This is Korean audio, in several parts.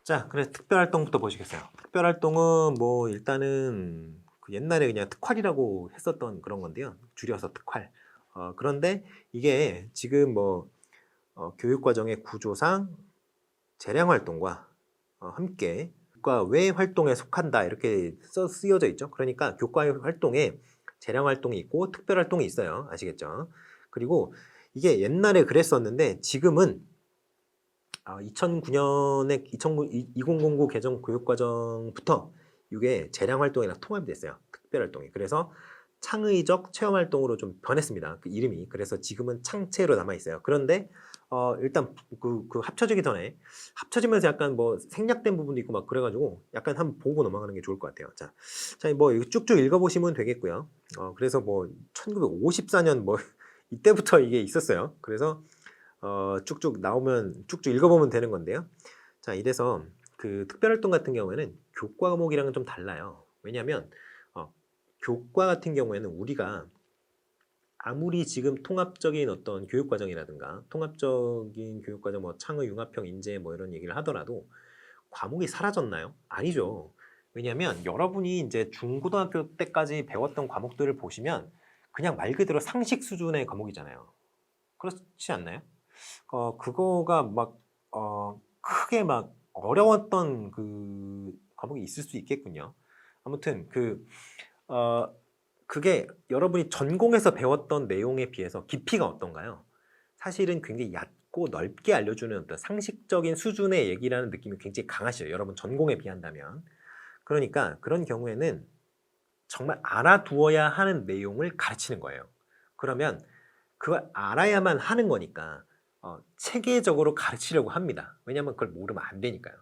자, 그래서 특별활동부터 보시겠어요. 특별활동은 뭐 일단은 그 옛날에 그냥 특활이라고 했었던 그런 건데요. 줄여서 특활. 그런데 이게 지금 뭐 교육과정의 구조상 재량활동과 함께 교과 외 활동에 속한다 이렇게 쓰여져 있죠. 그러니까 교과 활동에 재량활동이 있고 특별활동이 있어요. 아시겠죠? 그리고 이게 옛날에 그랬었는데 지금은 2009년에 2009 개정 교육과정부터 이게 재량활동이랑 통합이 됐어요. 특별활동이. 그래서 창의적 체험활동으로 좀 변했습니다. 그 이름이. 그래서 지금은 창체로 남아있어요. 그런데 일단 그 합쳐지기 전에 합쳐지면서 약간 뭐 생략된 부분도 있고 막 그래가지고 약간 한번 보고 넘어가는 게 좋을 것 같아요. 자, 뭐 이거 쭉쭉 읽어보시면 되겠고요. 그래서 뭐 1954년 뭐 이때부터 이게 있었어요. 그래서 쭉쭉 나오면 쭉쭉 읽어보면 되는 건데요. 자, 이래서 그 특별활동 같은 경우에는 교과 과목이랑은 좀 달라요. 왜냐하면 교과 같은 경우에는 우리가 아무리 지금 통합적인 어떤 교육과정이라든가 통합적인 교육과정 뭐 창의 융합형 인재 뭐 이런 얘기를 하더라도 과목이 사라졌나요? 아니죠. 왜냐하면 여러분이 이제 중고등학교 때까지 배웠던 과목들을 보시면 그냥 말 그대로 상식 수준의 과목이잖아요. 그렇지 않나요? 그거가 막, 크게 막 어려웠던 그 과목이 있을 수 있겠군요. 아무튼 어, 그게 여러분이 전공에서 배웠던 내용에 비해서 깊이가 어떤가요? 사실은 굉장히 얕고 넓게 알려주는 어떤 상식적인 수준의 얘기라는 느낌이 굉장히 강하시죠. 여러분 전공에 비한다면. 그러니까 그런 경우에는 정말 알아두어야 하는 내용을 가르치는 거예요. 그러면 그걸 알아야만 하는 거니까 체계적으로 가르치려고 합니다. 왜냐하면 그걸 모르면 안 되니까요.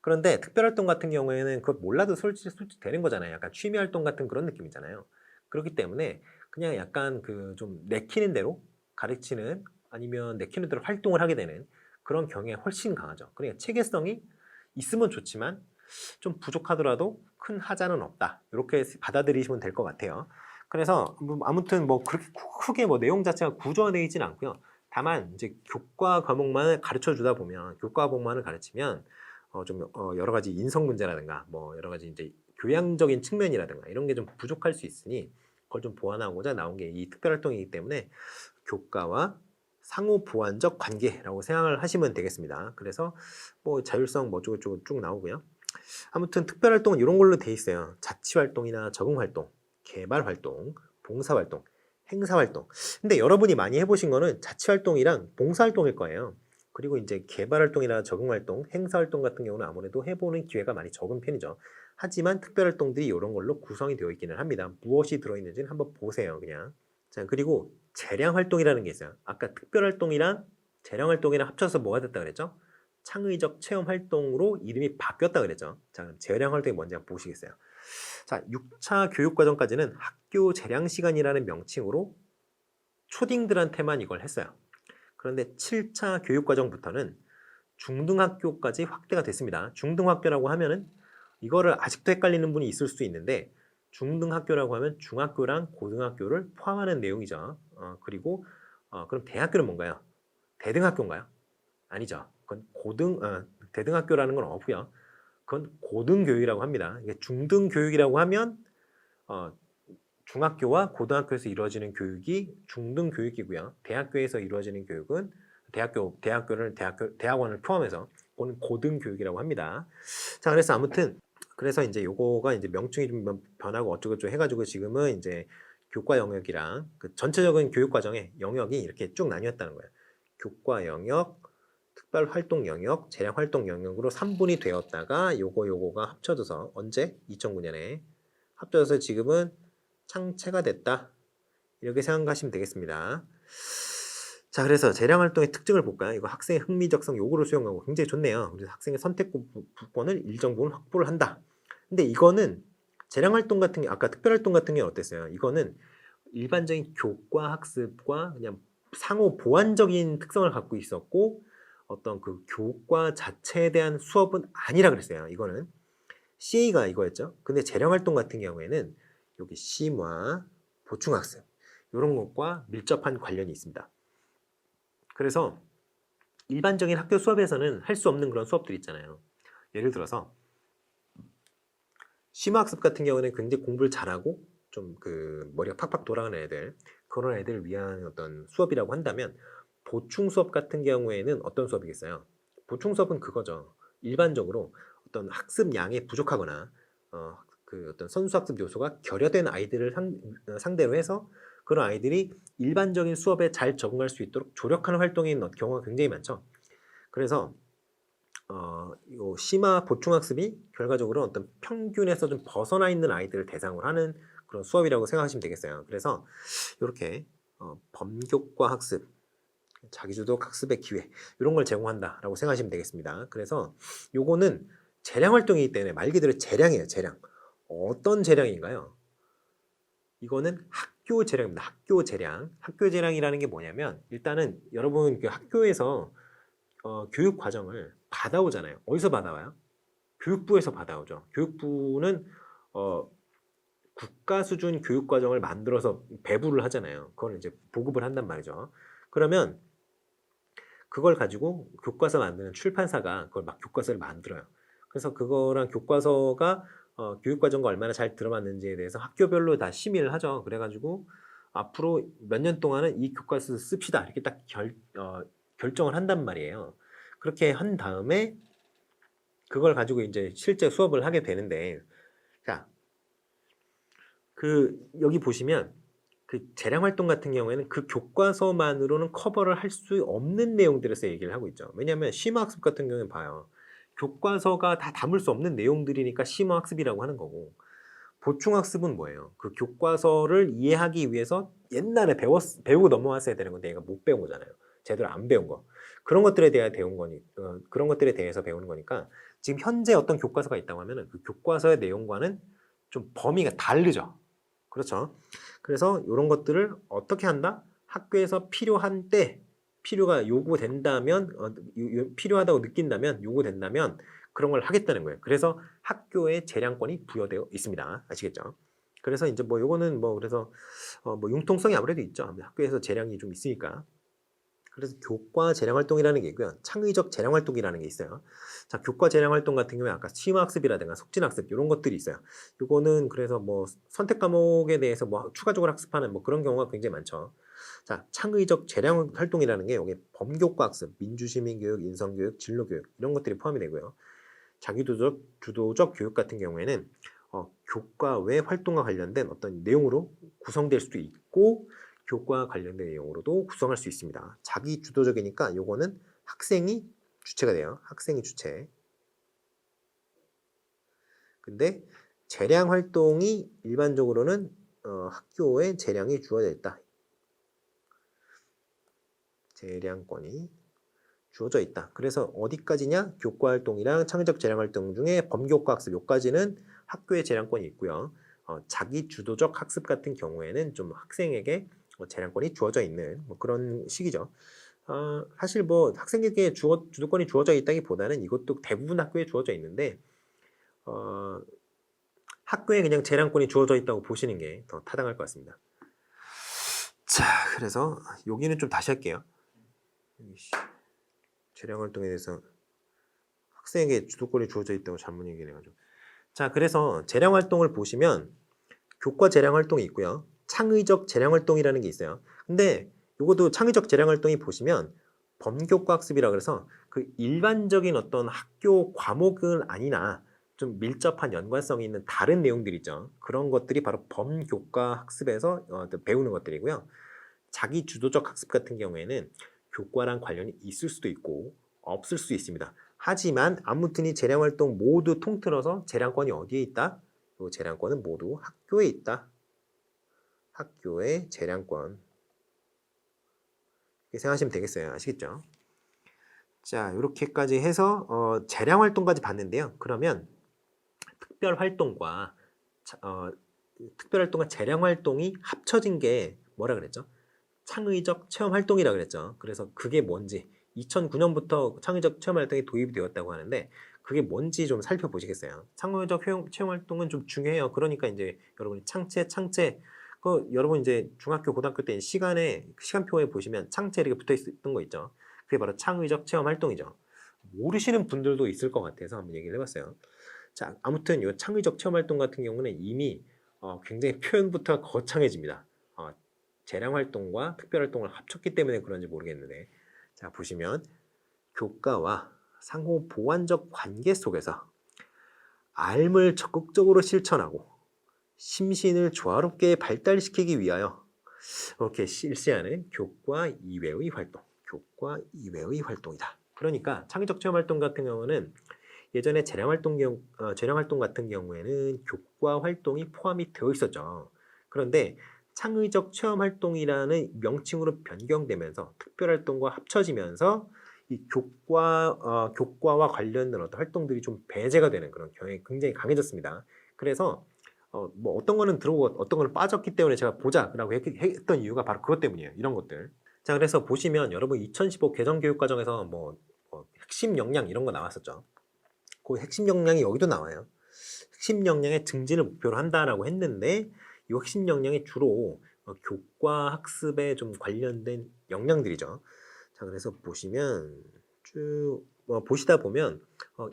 그런데 특별활동 같은 경우에는 그걸 몰라도 솔직히 되는 거잖아요. 약간 취미활동 같은 그런 느낌이잖아요. 그렇기 때문에 그냥 약간 그 좀 내키는 대로 가르치는 아니면 내키는 대로 활동을 하게 되는 그런 경향이 훨씬 강하죠. 그러니까 체계성이 있으면 좋지만 좀 부족하더라도 큰 하자는 없다. 이렇게 받아들이시면 될 것 같아요. 그래서 아무튼 뭐 그렇게 크게 뭐 내용 자체가 구조화되어 있지는 않고요. 다만 이제 교과 과목만을 가르쳐 주다 보면 교과 과목만을 가르치면 좀 여러 가지 인성 문제라든가 뭐 여러 가지 이제 교양적인 측면이라든가 이런 게 좀 부족할 수 있으니 그걸 좀 보완하고자 나온 게 이 특별활동이기 때문에 교과와 상호 보완적 관계라고 생각을 하시면 되겠습니다. 그래서 뭐 자율성 뭐 어쩌고저쩌고 쭉 나오고요. 아무튼 특별활동은 이런 걸로 돼 있어요. 자치활동이나 적응활동, 개발활동, 봉사활동, 행사활동. 근데 여러분이 많이 해보신 거는 자치활동이랑 봉사활동일 거예요. 그리고 이제 개발활동이나 적응활동, 행사활동 같은 경우는 아무래도 해보는 기회가 많이 적은 편이죠. 하지만 특별활동들이 이런 걸로 구성이 되어 있기는 합니다. 무엇이 들어있는지는 한번 보세요, 그냥. 자, 그리고 재량활동이라는 게 있어요. 아까 특별활동이랑 재량활동이랑 합쳐서 뭐가 됐다 그랬죠? 창의적 체험 활동으로 이름이 바뀌었다 그랬죠. 자, 그럼 재량 활동이 뭔지 한번 보시겠어요? 자, 6차 교육과정까지는 학교 재량 시간이라는 명칭으로 초딩들한테만 이걸 했어요. 그런데 7차 교육과정부터는 중등학교까지 확대가 됐습니다. 중등학교라고 하면은 이거를 아직도 헷갈리는 분이 있을 수 있는데 중등학교라고 하면 중학교랑 고등학교를 포함하는 내용이죠. 그리고 그럼 대학교는 뭔가요? 대등학교인가요? 아니죠. 그건 대등학교라는 건 없고요. 그건 고등교육이라고 합니다. 이게 중등교육이라고 하면 어, 중학교와 고등학교에서 이루어지는 교육이 중등교육이고요. 대학교에서 이루어지는 교육은 대학원을 포함해서 그건 고등교육이라고 합니다. 자, 그래서 아무튼 그래서 이제 요거가 이제 명칭이 좀 변하고 어쩌고저쩌고 해가지고 지금은 이제 교과 영역이랑 그 전체적인 교육 과정의 영역이 이렇게 쭉 나뉘었다는 거예요. 교과 영역, 특별 활동 영역, 재량 활동 영역으로 3분이 되었다가 요거가 합쳐져서 언제? 2009년에 합쳐져서 지금은 창체가 됐다. 이렇게 생각하시면 되겠습니다. 자, 그래서 재량 활동의 특징을 볼까요? 이거 학생의 흥미적성 요구를 수용하고 굉장히 좋네요. 그래서 학생의 선택권을 일정 부분 확보를 한다. 근데 이거는 재량 활동 같은 게 아까 특별 활동 같은 게 어땠어요? 이거는 일반적인 교과 학습과 그냥 상호 보완적인 특성을 갖고 있었고 어떤 그 교과 자체에 대한 수업은 아니라 그랬어요. 이거는 CA가 이거였죠. 근데 재량활동 같은 경우에는 여기 심화, 보충학습 이런 것과 밀접한 관련이 있습니다. 그래서 일반적인 학교 수업에서는 할 수 없는 그런 수업들 있잖아요. 예를 들어서 심화학습 같은 경우는 굉장히 공부를 잘하고 좀 그 머리가 팍팍 돌아가는 애들, 그런 애들을 위한 어떤 수업이라고 한다면, 보충 수업 같은 경우에는 어떤 수업이겠어요? 보충 수업은 그거죠. 일반적으로 어떤 학습 양이 부족하거나 그 어떤 선수학습 요소가 결여된 아이들을 상대로 해서 그런 아이들이 일반적인 수업에 잘 적응할 수 있도록 조력하는 활동인 경우가 굉장히 많죠. 그래서 요 심화 보충학습이 결과적으로 어떤 평균에서 좀 벗어나 있는 아이들을 대상으로 하는 그런 수업이라고 생각하시면 되겠어요. 그래서 이렇게 범교과 학습, 자기주도 학습의 기회, 이런 걸 제공한다라고 생각하시면 되겠습니다. 그래서 요거는 재량 활동이기 때문에 말 그대로 재량이에요. 재량. 어떤 재량인가요? 이거는 학교 재량입니다. 학교 재량. 학교 재량이라는 게 뭐냐면, 일단은 여러분 그 학교에서 교육 과정을 받아오잖아요. 어디서 받아와요? 교육부에서 받아오죠. 교육부는 국가 수준 교육 과정을 만들어서 배부를 하잖아요. 그걸 이제 보급을 한단 말이죠. 그러면 그걸 가지고 교과서 만드는 출판사가 그걸 막 교과서를 만들어요. 그래서 그거랑 교과서가 교육과정과 얼마나 잘 들어맞는지에 대해서 학교별로 다 심의를 하죠. 그래가지고 앞으로 몇 년 동안은 이 교과서 씁시다, 이렇게 딱 결정을 한단 말이에요. 그렇게 한 다음에 그걸 가지고 이제 실제 수업을 하게 되는데, 자, 그 여기 보시면 그 재량 활동 같은 경우에는 그 교과서만으로는 커버를 할 수 없는 내용들에서 얘기를 하고 있죠. 왜냐하면 심화학습 같은 경우는 봐요. 교과서가 다 담을 수 없는 내용들이니까 심화학습이라고 하는 거고, 보충학습은 뭐예요? 그 교과서를 이해하기 위해서 옛날에 배우고 넘어왔어야 되는 건데 얘가 못 배운 거잖아요. 제대로 안 배운 거. 그런 것들에 대해 배운 거니, 그런 것들에 대해서 배우는 거니까, 지금 현재 어떤 교과서가 있다고 하면은 그 교과서의 내용과는 좀 범위가 다르죠. 그렇죠. 그래서 이런 것들을 어떻게 한다? 학교에서 필요한 때, 필요가 요구된다면, 필요하다고 느낀다면, 요구된다면 그런 걸 하겠다는 거예요. 그래서 학교에 재량권이 부여되어 있습니다. 아시겠죠? 그래서 이제 뭐 요거는 뭐 그래서 뭐 융통성이 아무래도 있죠. 학교에서 재량이 좀 있으니까. 그래서 교과 재량 활동이라는 게 있고요. 창의적 재량 활동이라는 게 있어요. 자, 교과 재량 활동 같은 경우에 아까 심화학습이라든가 속진학습 이런 것들이 있어요. 요거는 그래서 뭐 선택 과목에 대해서 뭐 추가적으로 학습하는 뭐 그런 경우가 굉장히 많죠. 자, 창의적 재량 활동이라는 게 여기 범교과 학습, 민주시민교육, 인성교육, 진로교육 이런 것들이 포함이 되고요. 자기주도적 주도적 교육 같은 경우에는 교과 외 활동과 관련된 어떤 내용으로 구성될 수도 있고, 교과 관련된 내용으로도 구성할 수 있습니다. 자기 주도적이니까 요거는 학생이 주체가 돼요. 학생이 주체. 근데 재량 활동이 일반적으로는 학교에 재량이 주어져 있다. 재량권이 주어져 있다. 그래서 어디까지냐? 교과 활동이랑 창의적 재량 활동 중에 범교과 학습 요까지는 학교에 재량권이 있고요. 자기 주도적 학습 같은 경우에는 좀 학생에게 재량권이 주어져 있는 뭐 그런 식이죠. 사실 뭐 학생에게 주도권이 주어져 있다기보다는 이것도 대부분 학교에 주어져 있는데 학교에 그냥 재량권이 주어져 있다고 보시는 게 더 타당할 것 같습니다. 자, 그래서 여기는 좀 다시 할게요. 재량 활동에 대해서 학생에게 주도권이 주어져 있다고 잘못 얘기를 해가지고. 자, 그래서 재량 활동을 보시면 교과 재량 활동이 있고요. 창의적 재량 활동이라는 게 있어요. 근데 이것도 창의적 재량 활동이 보시면 범교과 학습이라 그래서 그 일반적인 어떤 학교 과목은 아니나 좀 밀접한 연관성이 있는 다른 내용들 있죠. 그런 것들이 바로 범교과 학습에서 배우는 것들이고요. 자기 주도적 학습 같은 경우에는 교과랑 관련이 있을 수도 있고 없을 수 있습니다. 하지만 아무튼 이 재량활동 모두 통틀어서 재량권이 어디에 있다? 이 재량권은 모두 학교에 있다. 학교의 재량권. 이렇게 생각하시면 되겠어요. 아시겠죠? 자, 이렇게까지 해서 재량활동까지 봤는데요. 그러면 특별활동과 특별활동과 재량활동이 합쳐진 게 뭐라 그랬죠? 창의적 체험활동이라 그랬죠. 그래서 그게 뭔지 2009년부터 창의적 체험활동이 도입이 되었다고 하는데 그게 뭔지 좀 살펴보시겠어요? 창의적 체험활동은 좀 중요해요. 그러니까 이제 여러분이 창체 여러분 이제 중학교 고등학교 때 시간표에 보시면 창체 이렇게 붙어 있던 거 있죠. 그게 바로 창의적 체험활동이죠. 모르시는 분들도 있을 것 같아서 한번 얘기를 해봤어요. 자, 아무튼 이 창의적 체험 활동 같은 경우는 이미 굉장히 표현부터 거창해집니다. 재량 활동과 특별 활동을 합쳤기 때문에 그런지 모르겠는데, 자 보시면 교과와 상호 보완적 관계 속에서 삶을 적극적으로 실천하고 심신을 조화롭게 발달시키기 위하여 이렇게 실시하는 교과 이외의 활동, 교과 이외의 활동이다. 그러니까 창의적 체험 활동 같은 경우는 예전에 재량 활동 같은 경우에는 교과 활동이 포함이 되어 있었죠. 그런데 창의적 체험 활동이라는 명칭으로 변경되면서 특별 활동과 합쳐지면서 이 교과와 관련된 어떤 활동들이 좀 배제가 되는 그런 경향이 굉장히 강해졌습니다. 그래서 뭐 어떤 거는 들어오고 어떤 거는 빠졌기 때문에 제가 보자라고 했던 이유가 바로 그것 때문이에요. 이런 것들. 자, 그래서 보시면 여러분 2015 개정교육과정에서 뭐 핵심 역량 이런 거 나왔었죠. 그 핵심 역량이 여기도 나와요. 핵심 역량의 증진을 목표로 한다라고 했는데 이 핵심 역량이 주로 교과 학습에 좀 관련된 역량들이죠. 자, 그래서 보시면 쭉 보시다 보면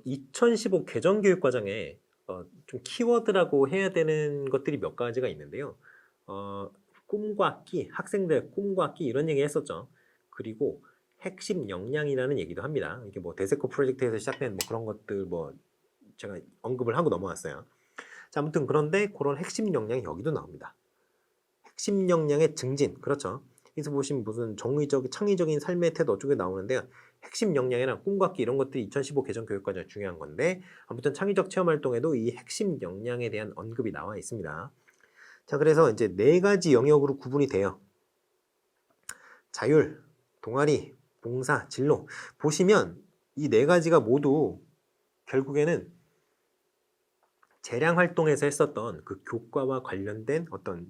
2015 개정교육과정에 좀 키워드라고 해야 되는 것들이 몇 가지가 있는데요. 꿈과 끼, 학생들 꿈과 끼 이런 얘기 했었죠. 그리고 핵심 역량이라는 얘기도 합니다. 이게 뭐 대세코 프로젝트에서 시작된 뭐 그런 것들 뭐 제가 언급을 하고 넘어왔어요. 자, 아무튼 그런데 그런 핵심 역량이 여기도 나옵니다. 핵심 역량의 증진, 그렇죠. 여기서 보시면 무슨 정의적, 창의적인 삶의 태도 어쩌고 나오는데요. 핵심 역량이랑 꿈과 끼 이런 것들이 2015 개정 교육과정에 중요한 건데 아무튼 창의적 체험 활동에도 이 핵심 역량에 대한 언급이 나와 있습니다. 자, 그래서 이제 네 가지 영역으로 구분이 돼요. 자율, 동아리, 봉사, 진로. 보시면 이 네 가지가 모두 결국에는 재량 활동에서 했었던 그 교과와 관련된 어떤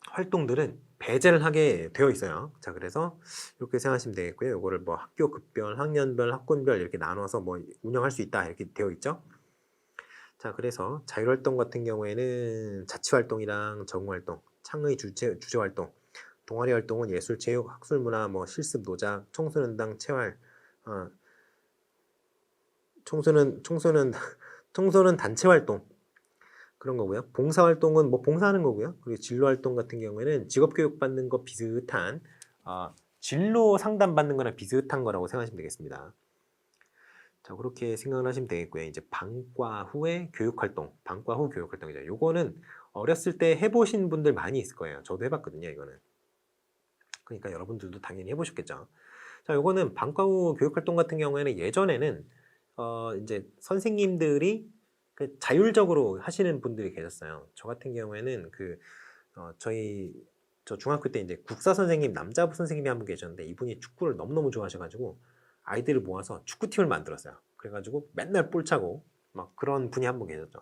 활동들은 배제를 하게 되어 있어요. 자, 그래서 이렇게 생각하시면 되겠고요. 이거를 뭐 학교 급별, 학년별, 학군별 이렇게 나눠서 뭐 운영할 수 있다 이렇게 되어 있죠. 자, 그래서 자율활동 같은 경우에는 자치활동이랑 적응활동, 창의 주제활동, 동아리 활동은 예술, 체육, 학술문화, 뭐 실습, 노작, 청소년당, 체활, 청소는 단체 활동 그런 거고요. 봉사 활동은 뭐 봉사하는 거고요. 그리고 진로 활동 같은 경우에는 직업 교육 받는 거 비슷한 진로 상담 받는 거랑 비슷한 거라고 생각하시면 되겠습니다. 자, 그렇게 생각을 하시면 되겠고요. 이제 방과 후의 교육 활동, 방과 후 교육 활동이죠. 요거는 어렸을 때 해보신 분들 많이 있을 거예요. 저도 해봤거든요, 이거는. 그러니까 여러분들도 당연히 해보셨겠죠. 자, 요거는 방과 후 교육 활동 같은 경우에는 예전에는 이제 선생님들이 그 자율적으로 하시는 분들이 계셨어요. 저 같은 경우에는 저 중학교 때 이제 국사 선생님, 남자부 선생님이 한 분 계셨는데 이분이 축구를 너무너무 좋아하셔가지고 아이들을 모아서 축구팀을 만들었어요. 그래가지고 맨날 볼 차고 막 그런 분이 한 분 계셨죠.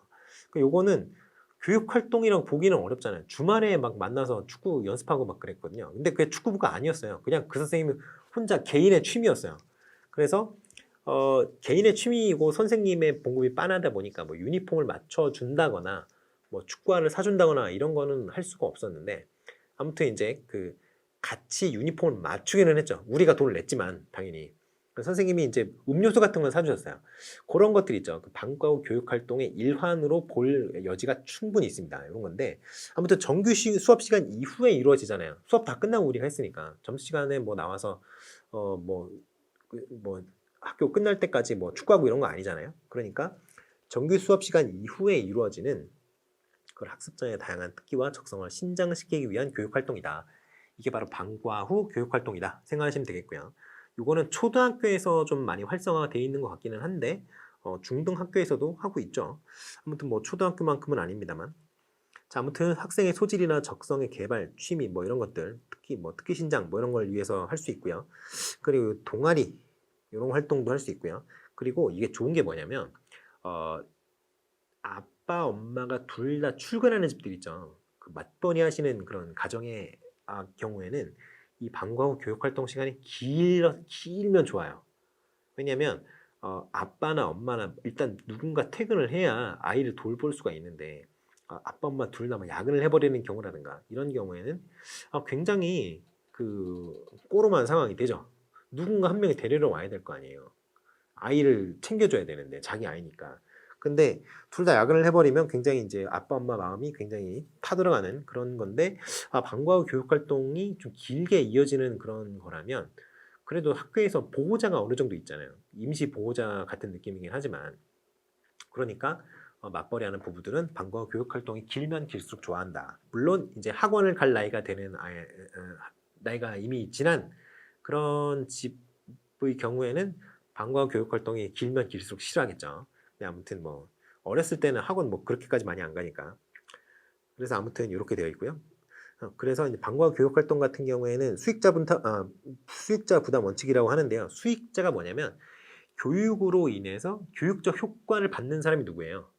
요거는 교육 활동이라고 보기는 어렵잖아요. 주말에 막 만나서 축구 연습하고 막 그랬거든요. 근데 그게 축구부가 아니었어요. 그냥 그 선생님이 혼자 개인의 취미였어요. 그래서 개인의 취미이고 선생님의 봉급이 빤하다 보니까 뭐 유니폼을 맞춰준다거나 뭐 축구화를 사준다거나 이런 거는 할 수가 없었는데 아무튼 이제 같이 유니폼을 맞추기는 했죠. 우리가 돈을 냈지만 당연히. 선생님이 이제 음료수 같은 걸 사주셨어요. 그런 것들 있죠. 방과 후 교육 활동의 일환으로 볼 여지가 충분히 있습니다. 이런 건데 아무튼 정규 수업 시간 이후에 이루어지잖아요. 수업 다 끝나고 우리가 했으니까 점심 시간에 뭐 나와서 뭐 학교 끝날 때까지 뭐 축구하고 이런 거 아니잖아요. 그러니까 정규 수업 시간 이후에 이루어지는 그걸 학습자의 다양한 특기와 적성을 신장시키기 위한 교육 활동이다. 이게 바로 방과 후 교육 활동이다 생각하시면 되겠고요. 이거는 초등학교에서 좀 많이 활성화가 되어 있는 것 같기는 한데 중등학교에서도 하고 있죠. 아무튼 뭐 초등학교만큼은 아닙니다만. 자, 아무튼 학생의 소질이나 적성의 개발, 취미 뭐 이런 것들, 특기 신장 뭐 이런 걸 위해서 할 수 있고요. 그리고 동아리 이런 활동도 할 수 있고요. 그리고 이게 좋은 게 뭐냐면 아빠, 엄마가 둘 다 출근하는 집들 있죠. 그 맞벌이 하시는 그런 가정의 경우에는 이 방과 후 교육 활동 시간이 길면 좋아요. 왜냐면 아빠나 엄마나 일단 누군가 퇴근을 해야 아이를 돌볼 수가 있는데 아빠, 엄마 둘 다 야근을 해버리는 경우라든가 이런 경우에는 굉장히 꼬름한 상황이 되죠. 누군가 한 명이 데리러 와야 될 거 아니에요. 아이를 챙겨줘야 되는데 자기 아이니까. 근데 둘 다 야근을 해버리면 굉장히 이제 아빠 엄마 마음이 굉장히 타들어가는 그런 건데, 방과 후 교육 활동이 좀 길게 이어지는 그런 거라면 그래도 학교에서 보호자가 어느 정도 있잖아요. 임시 보호자 같은 느낌이긴 하지만, 그러니까 맞벌이하는 부부들은 방과 후 교육 활동이 길면 길수록 좋아한다. 물론 이제 학원을 갈 나이가 되는 나이가 이미 지난 그런 집의 경우에는 방과 후 교육 활동이 길면 길수록 싫어하겠죠. 근데 아무튼 뭐 어렸을 때는 학원 뭐 그렇게까지 많이 안 가니까. 그래서 아무튼 이렇게 되어 있고요. 그래서 이제 방과 후 교육 활동 같은 경우에는 수익자 부담 원칙이라고 하는데요. 수익자가 뭐냐면 교육으로 인해서 교육적 효과를 받는 사람이 누구예요?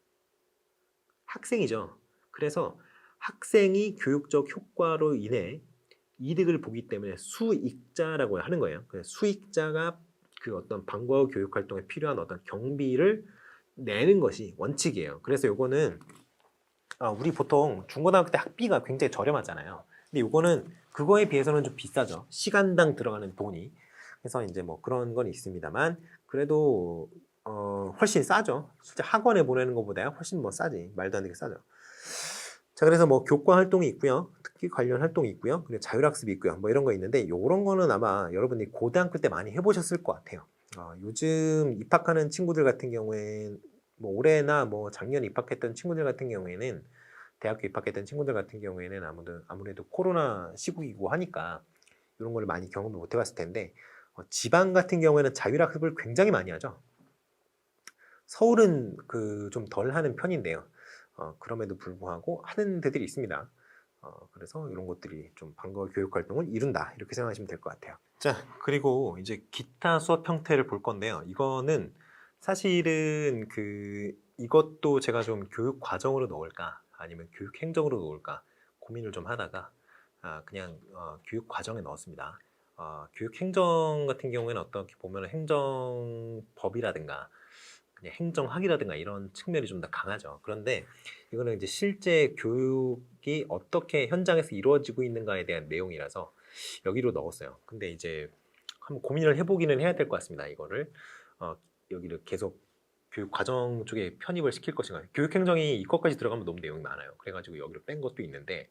학생이죠. 그래서 학생이 교육적 효과로 인해 이득을 보기 때문에 수익자라고 하는 거예요. 그래서 수익자가 그 어떤 방과 후 교육 활동에 필요한 어떤 경비를 내는 것이 원칙이에요. 그래서 요거는 우리 보통 중고등학교 때 학비가 굉장히 저렴하잖아요. 근데 요거는 그거에 비해서는 좀 비싸죠. 시간당 들어가는 돈이. 그래서 이제 뭐 그런 건 있습니다만 그래도 훨씬 싸죠. 진짜 학원에 보내는 것보다 훨씬 뭐 싸지. 말도 안 되게 싸죠. 자, 그래서 뭐 교과 활동이 있고요. 특기 관련 활동이 있고요. 그리고 자율학습이 있고요. 뭐 이런 거 있는데 요런 거는 아마 여러분들이 고등학교 때 많이 해보셨을 것 같아요. 요즘 입학하는 친구들 같은 경우엔 뭐 올해나 뭐 작년 입학했던 친구들 같은 경우에는 대학교 입학했던 친구들 같은 경우에는 아무래도 코로나 시국이고 하니까 이런 걸 많이 경험을 못 해봤을 텐데 지방 같은 경우에는 자율학습을 굉장히 많이 하죠. 서울은 그 좀 덜 하는 편인데요. 그럼에도 불구하고 하는 데들이 있습니다. 그래서 이런 것들이 좀 방과 후 교육 활동을 이룬다 이렇게 생각하시면 될 것 같아요. 자, 그리고 이제 기타 수업 형태를 볼 건데요. 이거는 사실은 이것도 제가 좀 교육 과정으로 넣을까 아니면 교육 행정으로 넣을까 고민을 좀 하다가 그냥 교육 과정에 넣었습니다. 교육 행정 같은 경우에는 어떻게 보면 행정법이라든가 그냥 행정학이라든가 이런 측면이 좀 더 강하죠. 그런데 이거는 이제 실제 교육이 어떻게 현장에서 이루어지고 있는가에 대한 내용이라서 여기로 넣었어요. 근데 이제 한번 고민을 해보기는 해야 될 것 같습니다. 이거를 여기를 계속 교육 과정 쪽에 편입을 시킬 것인가. 교육행정이 이것까지 들어가면 너무 내용이 많아요. 그래가지고 여기로 뺀 것도 있는데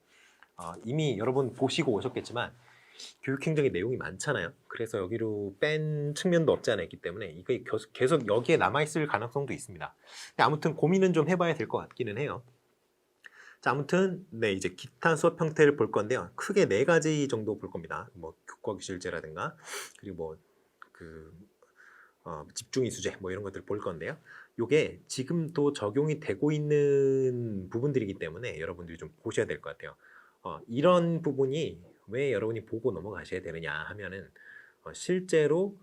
이미 여러분 보시고 오셨겠지만 교육행정의 내용이 많잖아요. 그래서 여기로 뺀 측면도 없지 않아 있기 때문에 이게 계속 여기에 남아있을 가능성도 있습니다. 근데 아무튼 고민은 좀 해봐야 될 것 같기는 해요. 자, 아무튼 네, 이제 기타 수업 형태를 볼 건데요. 크게 4가지 정도 볼 겁니다. 뭐 교과교실제라든가 그리고 뭐 집중이수제 뭐 이런 것들 볼 건데요. 요게 지금도 적용이 되고 있는 부분들이기 때문에 여러분들이 좀 보셔야 될 것 같아요. 이런 부분이 왜 여러분이 보고 넘어가셔야 되느냐 하면은 실제로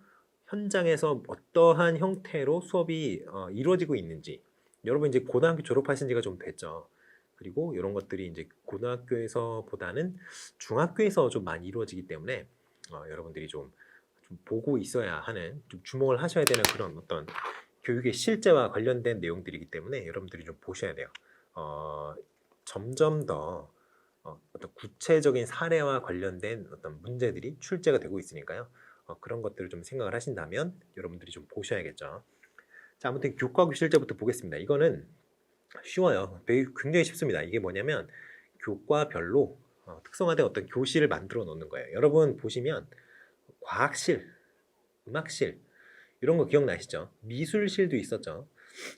현장에서 어떠한 형태로 수업이 이루어지고 있는지, 여러분 이제 고등학교 졸업하신 지가 좀 됐죠. 그리고 이런 것들이 이제 고등학교에서보다는 중학교에서 좀 많이 이루어지기 때문에 여러분들이 좀 보고 있어야 하는, 좀 주목을 하셔야 되는 그런 어떤 교육의 실제와 관련된 내용들이기 때문에 여러분들이 좀 보셔야 돼요. 점점 더 어떤 구체적인 사례와 관련된 어떤 문제들이 출제가 되고 있으니까요. 그런 것들을 좀 생각을 하신다면 여러분들이 좀 보셔야겠죠. 자, 아무튼 교과교실제부터 보겠습니다. 이거는 쉬워요. 굉장히 쉽습니다. 이게 뭐냐면 교과별로 특성화된 어떤 교실을 만들어 놓는 거예요. 여러분 보시면 과학실, 음악실 이런 거 기억나시죠? 미술실도 있었죠.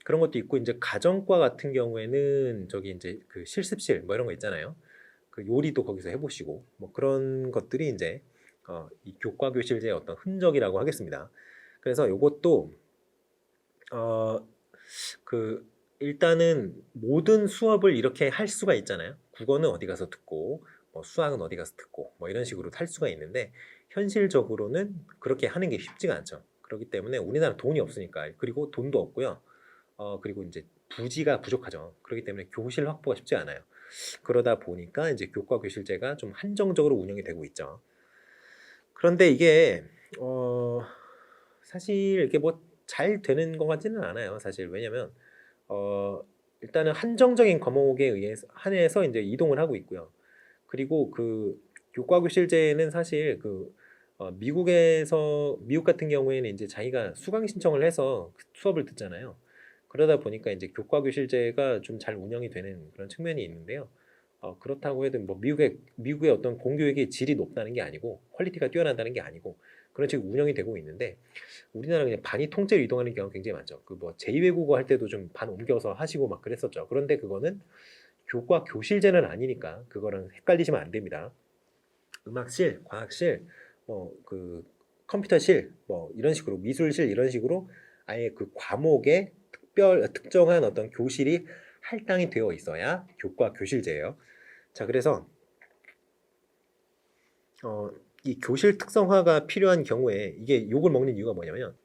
그런 것도 있고 이제 가정과 같은 경우에는 저기 이제 그 실습실 뭐 이런 거 있잖아요. 그 요리도 거기서 해보시고 뭐 그런 것들이 이제 이 교과교실제의 어떤 흔적이라고 하겠습니다. 그래서 요것도 그 일단은 모든 수업을 이렇게 할 수가 있잖아요. 국어는 어디 가서 듣고 뭐 수학은 어디 가서 듣고 뭐 이런 식으로 할 수가 있는데 현실적으로는 그렇게 하는 게 쉽지가 않죠. 그렇기 때문에 우리나라 돈이 없으니까, 그리고 돈도 없고요. 그리고 이제 부지가 부족하죠. 그렇기 때문에 교실 확보가 쉽지 않아요. 그러다 보니까 이제 교과교실제가 좀 한정적으로 운영이 되고 있죠. 그런데 이게 사실 이렇게 뭐 잘 되는 것 같지는 않아요. 사실 왜냐면 일단은 한정적인 과목에 의해서 한해서 이제 이동을 하고 있고요. 그리고 그 교과교실제는 사실 미국 같은 경우에는 이제 자기가 수강 신청을 해서 수업을 듣잖아요. 그러다 보니까 이제 교과교실제가 좀 잘 운영이 되는 그런 측면이 있는데요. 그렇다고 해도 뭐 미국의 어떤 공교육의 질이 높다는 게 아니고 퀄리티가 뛰어난다는 게 아니고 그런 식으로 운영이 되고 있는데 우리나라는 그냥 반이 통째로 이동하는 경우가 굉장히 많죠. 그 뭐 제2외국어 할 때도 좀 반 옮겨서 하시고 막 그랬었죠. 그런데 그거는 교과 교실제는 아니니까 그거랑 헷갈리시면 안 됩니다. 음악실, 과학실, 뭐 그 컴퓨터실, 뭐 이런 식으로 미술실 이런 식으로 아예 그 과목에 특정한 어떤 교실이 할당이 되어 있어야 교과 교실제예요. 자, 그래서 이 교실 특성화가 필요한 경우에 이게 욕을 먹는 이유가 뭐냐면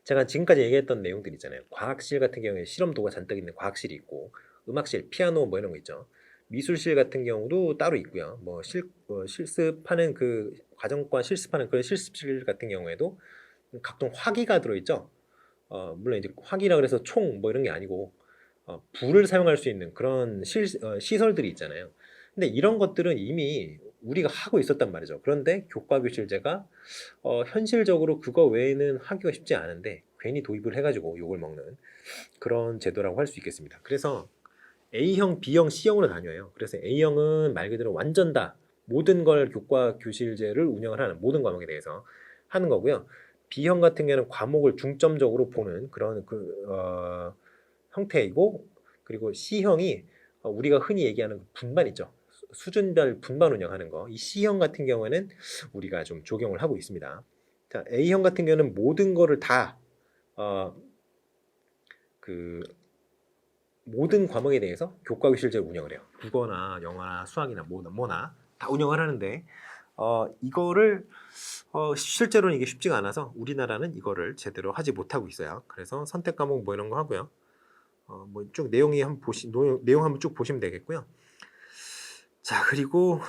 제가 지금까지 얘기했던 내용들 있잖아요. 과학실 같은 경우에 실험도가 잔뜩 있는 과학실이 있고 음악실, 피아노 뭐 이런 거 있죠. 미술실 같은 경우도 따로 있고요. 뭐 실습하는 그 과정과 실습하는 그런 실습실 같은 경우에도 각종 화기가 들어있죠. 물론 이제 화기라 그래서 총 뭐 이런 게 아니고 불을 사용할 수 있는 그런 시설들이 있잖아요. 근데 이런 것들은 이미 우리가 하고 있었단 말이죠. 그런데 교과교실제가 현실적으로 그거 외에는 하기가 쉽지 않은데 괜히 도입을 해가지고 욕을 먹는 그런 제도라고 할 수 있겠습니다. 그래서 A형, B형, C형으로 나뉘어요. 그래서 A형은 말 그대로 완전 다 모든 걸 교과교실제를 운영을 하는 모든 과목에 대해서 하는 거고요. B형 같은 경우는 과목을 중점적으로 보는 그런 형태이고 그리고 C형이 우리가 흔히 얘기하는 그 분반 있죠. 수준별 분반 운영하는 거. 이 C형 같은 경우에는 우리가 좀 적용을 하고 있습니다. 자, A형 같은 경우는 모든 거를 다 그 모든 과목에 대해서 교과교실제로 운영을 해요. 국어나 영어나 수학이나 뭐나 다 운영을 하는데 이거를 실제로는 이게 쉽지가 않아서 우리나라는 이거를 제대로 하지 못하고 있어요. 그래서 선택 과목 뭐 이런 거 하고요. 뭐 쭉 내용이 한번 내용 한번 쭉 보시면 되겠고요. 자, 그리고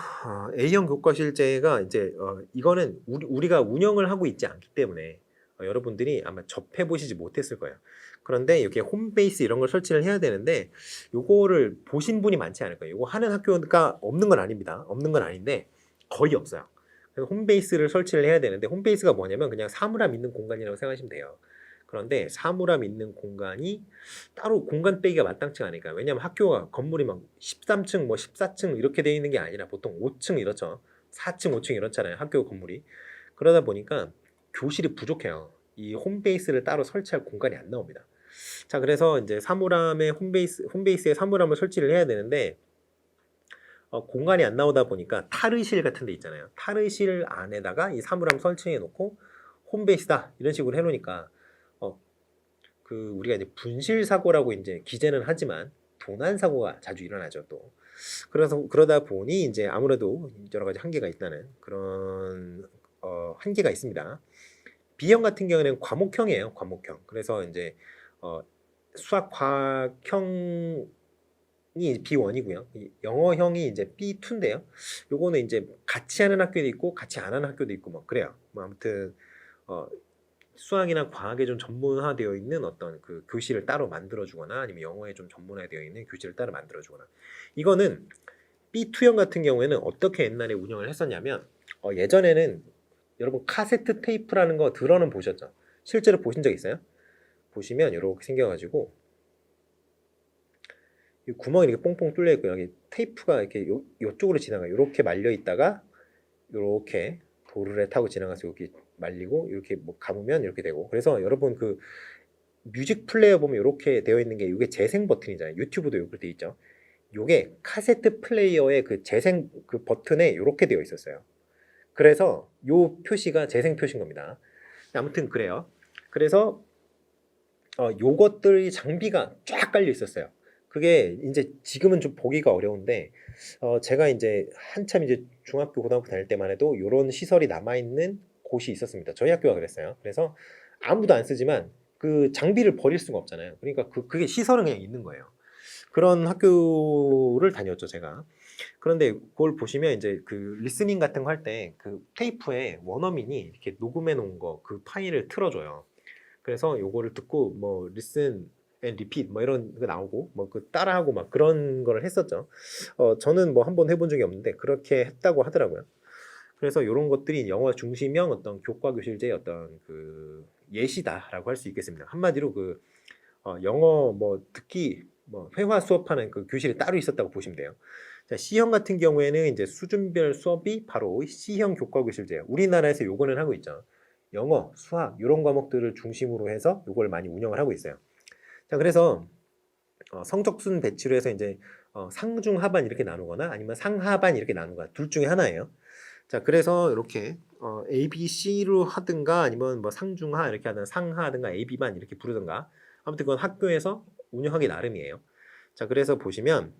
A형 교과실제가 이제 이거는 우리가 운영을 하고 있지 않기 때문에 여러분들이 아마 접해 보시지 못했을 거예요. 그런데 이렇게 홈베이스 이런 걸 설치를 해야 되는데 요거를 보신 분이 많지 않을 거예요. 요거 하는 학교가 없는 건 아닙니다. 없는 건 아닌데 거의 없어요. 그래서 홈베이스를 설치를 해야 되는데 홈베이스가 뭐냐면 그냥 사물함 있는 공간이라고 생각하시면 돼요. 그런데 사물함 있는 공간이 따로 공간 빼기가 마땅치가 않으니까. 왜냐면 학교가 건물이 막 13층 뭐 14층 이렇게 돼 있는 게 아니라 보통 5층 이렇죠. 4층 5층 이렇잖아요. 학교 건물이. 그러다 보니까 교실이 부족해요. 이 홈베이스를 따로 설치할 공간이 안 나옵니다. 자, 그래서 이제 사물함에 홈베이스에 사물함을 설치를 해야 되는데 공간이 안 나오다 보니까 타르실 같은 데 있잖아요. 타르실 안에다가 이 사물함 설치해 놓고 홈베이스다 이런 식으로 해 놓으니까 그 우리가 이제 분실 사고라고 이제 기재는 하지만 도난 사고가 자주 일어나죠 또. 그래서 그러다 보니 이제 아무래도 여러 가지 한계가 있다는 그런 한계가 있습니다. B형 같은 경우는 과목형이에요. 과목형. 그래서 이제 수학 과학형이 B1이고요. 영어형이 이제 B2인데요. 요거는 이제 같이 하는 학교도 있고 같이 안 하는 학교도 있고 뭐 그래요. 뭐 아무튼 수학이나 과학에 좀 전문화되어 있는 어떤 그 교실을 따로 만들어주거나 아니면 영어에 좀 전문화되어 있는 교실을 따로 만들어주거나 이거는 B2형 같은 경우에는 어떻게 옛날에 운영을 했었냐면 예전에는 여러분 카세트 테이프라는 거 들어는 보셨죠? 실제로 보신 적 있어요? 보시면 이렇게 생겨가지고 이 구멍이 이렇게 뽕뽕 뚫려 있고 여기 테이프가 이렇게 요쪽으로 지나가요. 이렇게 말려 있다가 이렇게 도르래 타고 지나가서 여기 말리고 이렇게 뭐 감으면 이렇게 되고 그래서 여러분 그 뮤직 플레이어 보면 이렇게 되어 있는 게 이게 재생 버튼이잖아요. 유튜브도 이렇게 되어 있죠. 이게 카세트 플레이어의 그 재생 그 버튼에 이렇게 되어 있었어요. 그래서 요 표시가 재생 표시인 겁니다. 아무튼 그래요. 그래서 요것들이 장비가 쫙 깔려 있었어요. 그게 이제 지금은 좀 보기가 어려운데 제가 이제 한참 이제 중학교 고등학교 다닐 때만 해도 이런 시설이 남아 있는 곳이 있었습니다. 저희 학교가 그랬어요. 그래서 아무도 안 쓰지만 그 장비를 버릴 수가 없잖아요. 그러니까 그게 시설은 그냥 있는 거예요. 그런 학교를 다녔죠, 제가. 그런데 그걸 보시면 이제 그 리스닝 같은 거 할 때 그 테이프에 원어민이 이렇게 녹음해 놓은 거 그 파일을 틀어줘요. 그래서 요거를 듣고 뭐 listen and repeat 뭐 이런 거 나오고 뭐 그 따라하고 막 그런 거를 했었죠. 저는 뭐 한번 해본 적이 없는데 그렇게 했다고 하더라고요. 그래서 이런 것들이 영어 중심형 어떤 교과 교실제의 어떤 그 예시다라고 할 수 있겠습니다. 한마디로 그 영어 뭐 특히 뭐 회화 수업하는 그 교실이 따로 있었다고 보시면 돼요. 자, C형 같은 경우에는 이제 수준별 수업이 바로 C형 교과 교실제예요. 우리나라에서 요거는 하고 있죠. 영어, 수학 이런 과목들을 중심으로 해서 요걸 많이 운영을 하고 있어요. 자, 그래서 성적순 배치로 해서 이제 상중 하반 이렇게 나누거나 아니면 상하반 이렇게 나누거나 둘 중에 하나예요. 자, 그래서 이렇게 A, B, C로 하든가 아니면 뭐 상중하 이렇게 하든 상하 하든가 A, B반 이렇게 부르든가 아무튼 그건 학교에서 운영하기 나름이에요. 자, 그래서 보시면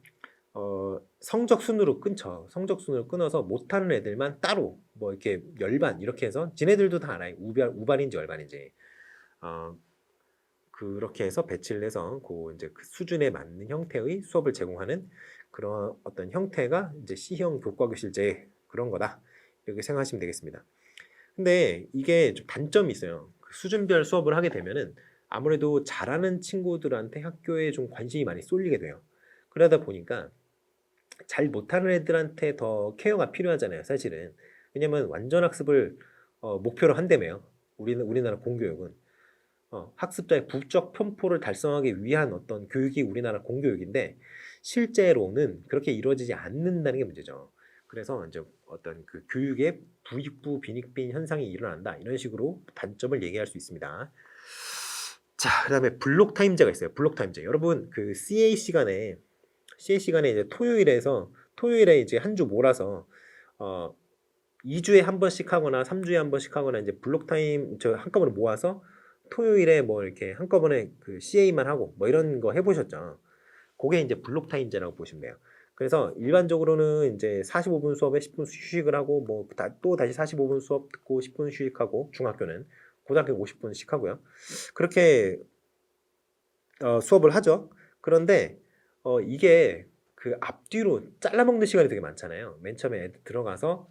성적 순으로 끊죠. 성적 순으로 끊어서 못하는 애들만 따로 뭐 이렇게 열반 이렇게 해서 지네들도 다 알아요. 우반인지 열반인지 그렇게 해서 배치를 해서 이제 그 수준에 맞는 형태의 수업을 제공하는 그런 어떤 형태가 이제 C형 교과교실제 그런 거다. 이렇게 생각하시면 되겠습니다. 근데 이게 좀 단점이 있어요. 그 수준별 수업을 하게 되면은 아무래도 잘하는 친구들한테 학교에 좀 관심이 많이 쏠리게 돼요. 그러다 보니까 잘 못하는 애들한테 더 케어가 필요하잖아요, 사실은. 왜냐면 완전 학습을 목표로 한다며요. 우리나라 공교육은 학습자의 부적 편포를 달성하기 위한 어떤 교육이 우리나라 공교육인데 실제로는 그렇게 이루어지지 않는다는 게 문제죠. 그래서 이제 어떤 그 교육의 부익부 빈익빈 현상이 일어난다 이런 식으로 단점을 얘기할 수 있습니다. 자, 그다음에 블록 타임제가 있어요. 블록 타임제. 여러분 그 CA 시간에 이제 토요일에 이제 한 주 몰아서 2주에 한 번씩 하거나 3주에 한 번씩 하거나 이제 블록 타임 한꺼번에 모아서 토요일에 뭐 이렇게 한꺼번에 그 CA만 하고 뭐 이런 거 해보셨죠? 그게 이제 블록 타임제라고 보시면 돼요. 그래서 일반적으로는 이제 45분 수업에 10분 휴식을 하고 뭐 또 다시 45분 수업 듣고 10분 휴식하고 중학교는 고등학교 50분씩 하고요. 그렇게 수업을 하죠. 그런데 이게 그 앞뒤로 잘라먹는 시간이 되게 많잖아요. 맨 처음에 애들 들어가서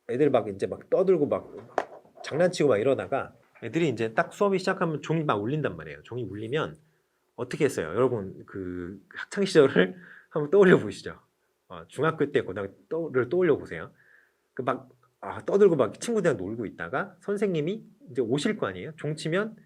애들 막 이제 막 떠들고 막 장난치고 막 이러다가 애들이 이제 딱 수업이 시작하면 종이 막 울린단 말이에요. 종이 울리면 어떻게 했어요? 여러분 그 학창 시절을 한번 떠올려 보시죠. 중학교 때 고등학교를 떠올려 보세요. 그 막 떠들고 막 친구들이랑 놀고 있다가 선생님이 이제 오실 거 아니에요? 종 치면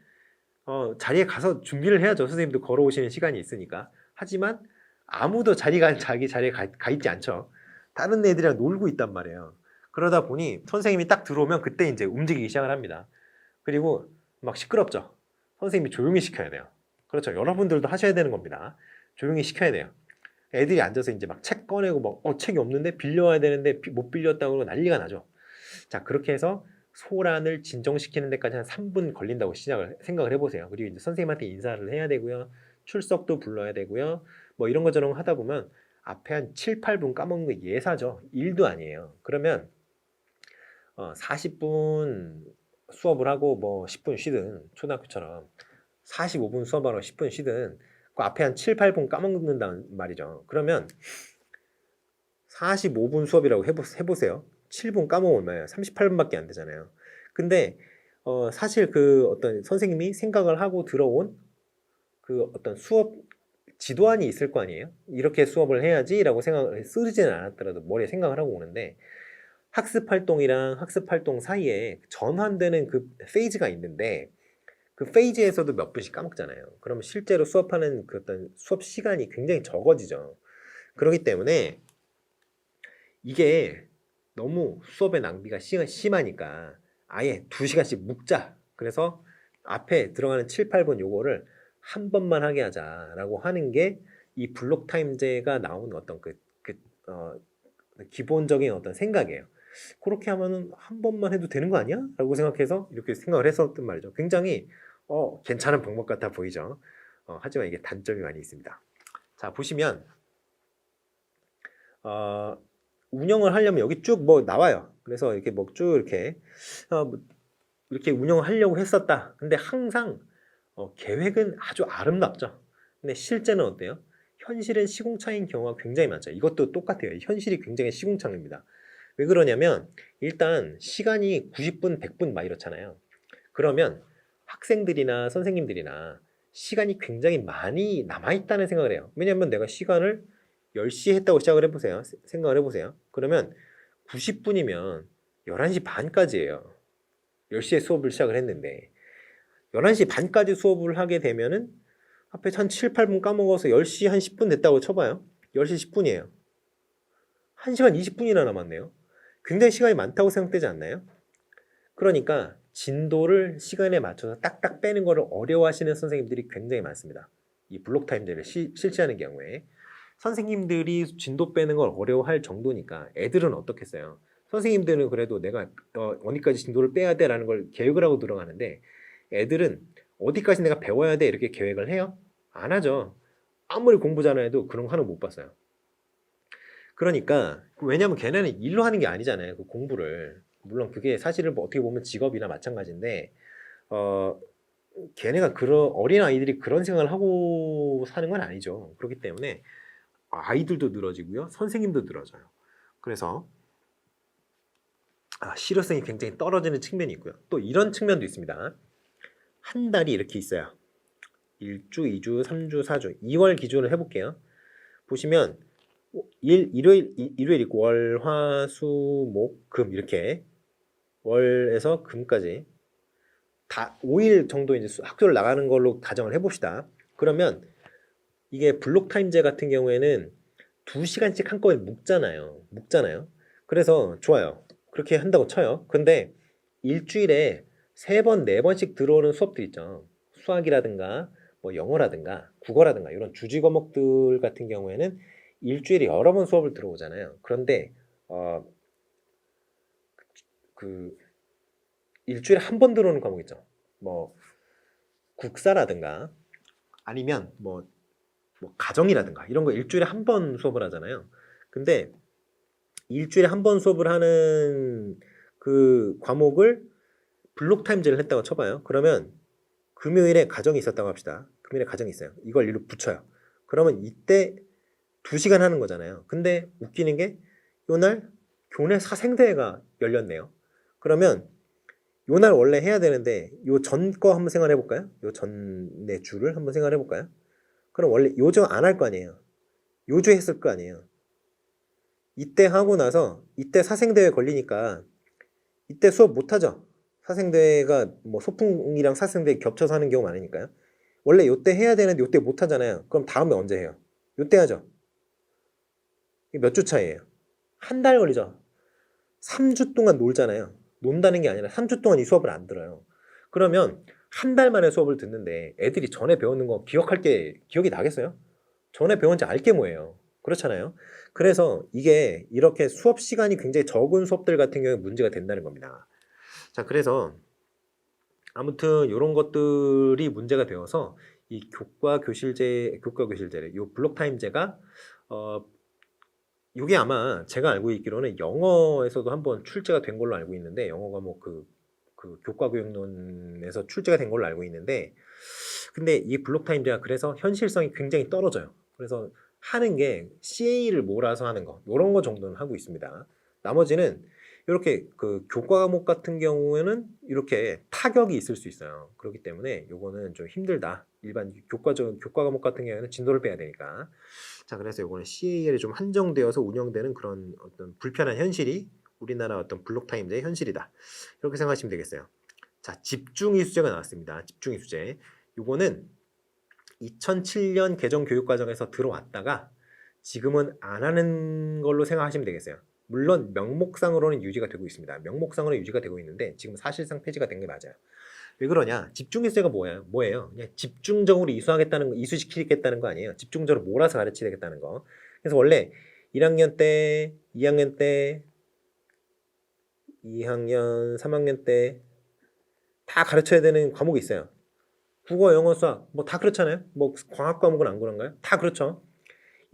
자리에 가서 준비를 해야죠. 선생님도 걸어오시는 시간이 있으니까. 하지만 아무도 자기 자리에 가 있지 않죠. 다른 애들이랑 놀고 있단 말이에요. 그러다 보니 선생님이 딱 들어오면 그때 이제 움직이기 시작을 합니다. 그리고 막 시끄럽죠. 선생님이 조용히 시켜야 돼요. 그렇죠. 여러분들도 하셔야 되는 겁니다. 조용히 시켜야 돼요. 애들이 앉아서 이제 막 책 꺼내고 막 책이 없는데 빌려와야 되는데 못 빌렸다고 그러고 난리가 나죠. 자, 그렇게 해서 소란을 진정시키는 데까지 한 3분 걸린다고 생각을 해보세요. 그리고 이제 선생님한테 인사를 해야 되고요. 출석도 불러야 되고요. 뭐 이런 거 저런 거 하다 보면 앞에 한 7, 8분 까먹는 거 예사죠. 일도 아니에요. 그러면 40분 수업을 하고 뭐 10분 쉬든 초등학교처럼 45분 수업하러 10분 쉬든 그 앞에 한 7, 8분 까먹는단 말이죠. 그러면 45분 수업이라고 해보세요. 7분 까먹으면 얼마예요? 38분밖에 안 되잖아요. 근데 사실 그 어떤 선생님이 생각을 하고 들어온 그 어떤 수업 지도안이 있을 거 아니에요? 이렇게 수업을 해야지라고 생각을 쓰지는 않았더라도 머리에 생각을 하고 오는데 학습 활동이랑 학습 활동 사이에 전환되는 그 페이즈가 있는데 그 페이지에서도 몇 분씩 까먹잖아요. 그러면 실제로 수업하는 그 어떤 수업 시간이 굉장히 적어지죠. 그렇기 때문에 이게 너무 수업의 낭비가 심하니까 아예 2시간씩 묶자. 그래서 앞에 들어가는 7, 8분 요거를 한 번만 하게 하자라고 하는 게 이 블록 타임제가 나오는 어떤 기본적인 어떤 생각이에요. 그렇게 하면은 한 번만 해도 되는 거 아니야? 라고 생각해서 이렇게 생각을 했었단 말이죠. 굉장히 괜찮은 방법 같아 보이죠. 하지만 이게 단점이 많이 있습니다. 자, 보시면 운영을 하려면 여기 쭉 뭐 나와요. 그래서 이렇게 뭐 쭉 이렇게 운영을 하려고 했었다. 근데 항상 계획은 아주 아름답죠. 근데 실제는 어때요? 현실은 시궁창인 경우가 굉장히 많죠. 이것도 똑같아요. 현실이 굉장히 시궁창입니다. 왜 그러냐면 일단 시간이 90분, 100분 막 이렇잖아요. 그러면 학생들이나 선생님들이나 시간이 굉장히 많이 남아있다는 생각을 해요. 왜냐면 내가 시간을 10시에 했다고 생각을 해보세요. 그러면 90분이면 11시 반까지예요. 10시에 수업을 시작을 했는데 11시 반까지 수업을 하게 되면은 앞에 한 7, 8분 까먹어서 10시 한 10분 됐다고 쳐봐요. 10시 10분이에요. 1시간 20분이나 남았네요. 굉장히 시간이 많다고 생각되지 않나요? 그러니까 진도를 시간에 맞춰서 딱딱 빼는 것을 어려워하시는 선생님들이 굉장히 많습니다. 이 블록 타임제를 실시하는 경우에 선생님들이 진도 빼는 걸 어려워할 정도니까 애들은 어떻겠어요? 선생님들은 그래도 내가 어디까지 진도를 빼야 돼라는 걸 계획을 하고 들어가는데 애들은 어디까지 내가 배워야 돼 이렇게 계획을 해요? 안 하죠. 아무리 공부 잘해도 그런 거 하나 못 봤어요. 그러니까 왜냐면 걔네는 일로 하는 게 아니잖아요. 그 공부를. 물론 그게 사실은 뭐 어떻게 보면 직업이나 마찬가지인데 걔네가 그런 어린 아이들이 그런 생각을 하고 사는 건 아니죠. 그렇기 때문에 아이들도 늘어지고요. 선생님도 늘어져요. 그래서 실효성이 굉장히 떨어지는 측면이 있고요. 또 이런 측면도 있습니다. 한 달이 이렇게 있어요. 1주, 2주, 3주, 4주 2월 기준으로 해볼게요. 보시면 일요일 있고 월, 화, 수, 목, 금 이렇게 월에서 금까지 다 5일 정도 이제 학교를 나가는 걸로 가정을 해봅시다. 그러면 이게 블록 타임제 같은 경우에는 2시간씩 한꺼번에 묶잖아요. 그래서 좋아요. 그렇게 한다고 쳐요. 근데 일주일에 3번, 4번씩 들어오는 수업들 있죠. 수학이라든가 뭐 영어라든가 국어라든가 이런 주지 과목들 같은 경우에는 일주일에 여러 번 수업을 들어오잖아요. 그런데 그 일주일에 한 번 들어오는 과목 있죠. 뭐 국사라든가 아니면 뭐 가정이라든가 이런 거 일주일에 한 번 수업을 하잖아요. 근데 일주일에 한 번 수업을 하는 그 과목을 블록 타임제를 했다고 쳐봐요. 그러면 금요일에 가정이 있었다고 합시다. 금요일에 가정이 있어요. 이걸 일로 붙여요. 그러면 이때 2시간 하는 거잖아요. 근데 웃기는 게 요날 교내 사생대회가 열렸네요. 그러면 요날 원래 해야 되는데 요 전 거 한번 생각해 볼까요? 요 전의 주를 한번 생각해 볼까요? 그럼 원래 요정 안 할 거 아니에요. 요주 했을 거 아니에요. 이때 하고 나서 이때 사생대회 걸리니까 이때 수업 못 하죠. 사생대회가 뭐 소풍이랑 사생대회 겹쳐서 하는 경우 많으니까요. 원래 요때 해야 되는데 요때 못 하잖아요. 그럼 다음에 언제 해요? 요때 하죠. 몇 주 차이에요? 한 달 걸리죠. 3주 동안 놀잖아요. 논다는 게 아니라 3주 동안 이 수업을 안 들어요. 그러면 한 달 만에 수업을 듣는데 애들이 전에 배웠는 거 기억이 나겠어요? 전에 배운 지 알게 뭐예요. 그렇잖아요. 그래서 이게 이렇게 수업 시간이 굉장히 적은 수업들 같은 경우에 문제가 된다는 겁니다. 자, 그래서 아무튼 이런 것들이 문제가 되어서 이 교과 교실제를 이 블록 타임제가 이게 아마 제가 알고 있기로는 영어에서도 한번 출제가 된 걸로 알고 있는데 영어 과목 그 교과교육론에서 출제가 된 걸로 알고 있는데 근데 이 블록 타임제가 그래서 현실성이 굉장히 떨어져요. 그래서 하는 게 CA를 몰아서 하는 거 이런 거 정도는 하고 있습니다. 나머지는 이렇게 그 교과 과목 같은 경우에는 이렇게 타격이 있을 수 있어요. 그렇기 때문에 요거는 좀 힘들다. 일반 교과 과목 같은 경우에는 진도를 빼야 되니까. 자, 그래서 요거는 CAL이 좀 한정되어서 운영되는 그런 어떤 불편한 현실이 우리나라 어떤 블록 타임제의 현실이다. 이렇게 생각하시면 되겠어요. 자, 집중이 수제가 나왔습니다. 집중이 수제. 요거는 2007년 개정 교육과정에서 들어왔다가 지금은 안 하는 걸로 생각하시면 되겠어요. 물론 명목상으로는 유지가 되고 있습니다. 명목상으로 유지가 되고 있는데 지금 사실상 폐지가 된 게 맞아요. 왜 그러냐? 집중일세가 뭐예요? 그냥 집중적으로 이수시키겠다는 거 아니에요. 집중적으로 몰아서 가르치겠다는 거. 그래서 원래 1학년 때, 2학년 때, 2학년, 3학년 때 다 가르쳐야 되는 과목이 있어요. 국어, 영어, 수학 뭐 다 그렇잖아요. 뭐 광학 과목은 안 그런가요? 다 그렇죠.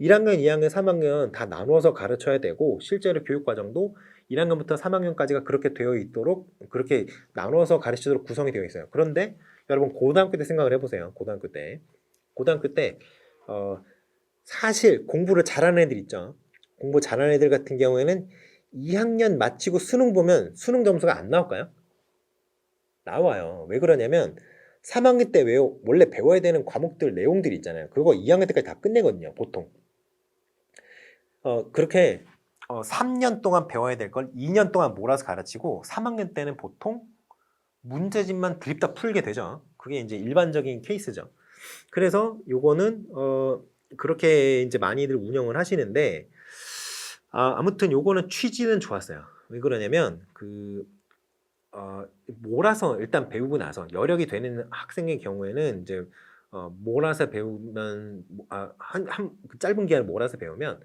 1학년, 2학년, 3학년 다 나누어서 가르쳐야 되고 실제로 교육과정도 1학년부터 3학년까지가 그렇게 되어 있도록 그렇게 나누어서 가르치도록 구성이 되어 있어요. 그런데 여러분 고등학교 때 생각을 해보세요. 고등학교 때 사실 공부를 잘하는 애들 있죠. 공부 잘하는 애들 같은 경우에는 2학년 마치고 수능 보면 수능 점수가 안 나올까요? 나와요. 왜 그러냐면 3학년 때 원래 배워야 되는 과목들 내용들이 있잖아요. 그거 2학년 때까지 다 끝내거든요. 보통. 그렇게 3년 동안 배워야 될 걸 2년 동안 몰아서 가르치고 3학년 때는 보통 문제집만 드립다 풀게 되죠. 그게 이제 일반적인 케이스죠. 그래서 요거는 그렇게 이제 많이들 운영을 하시는데 아무튼 요거는 취지는 좋았어요. 왜 그러냐면 몰아서 일단 배우고 나서 여력이 되는 학생의 경우에는 이제 몰아서 배우면 그 짧은 기간을 몰아서 배우면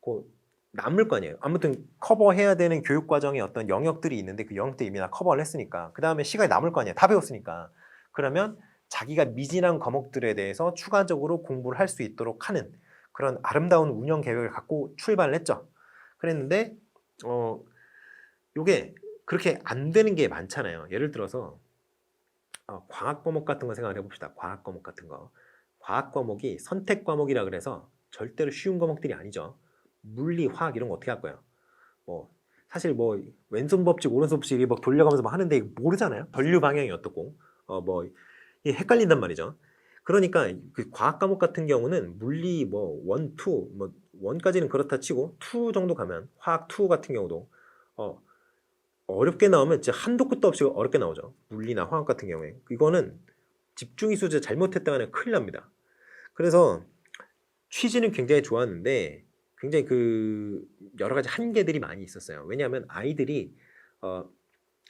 그 남을 거 아니에요. 아무튼 커버해야 되는 교육 과정에 어떤 영역들이 있는데 그 영역들 이미 다 커버를 했으니까 그 다음에 시간이 남을 거 아니에요. 다 배웠으니까. 그러면 자기가 미진한 과목들에 대해서 추가적으로 공부를 할 수 있도록 하는 그런 아름다운 운영 계획을 갖고 출발을 했죠. 그랬는데 요게 그렇게 안 되는 게 많잖아요. 예를 들어서 과학 과목 같은 거 생각해 봅시다. 과학 과목 같은 거. 과학 과목이 선택 과목이라 그래서 절대로 쉬운 과목들이 아니죠. 물리, 화학 이런 거 어떻게 할 거예요? 뭐 사실 뭐 왼손 법칙, 오른손 법칙 막 돌려가면서 막 하는데 모르잖아요. 전류 방향이 어떻고 뭐 이게 헷갈린단 말이죠. 그러니까 그 과학 과목 같은 경우는 물리 뭐 1, 2, 뭐 1까지는 그렇다 치고 2 정도 가면 화학 2 같은 경우도 어렵게 나오면 진짜 한도 끝도 없이 어렵게 나오죠. 물리나 화학 같은 경우에. 이거는 집중이 수제 잘못했다면 큰일 납니다. 그래서 취지는 굉장히 좋았는데 굉장히 여러 가지 한계들이 많이 있었어요. 왜냐하면 아이들이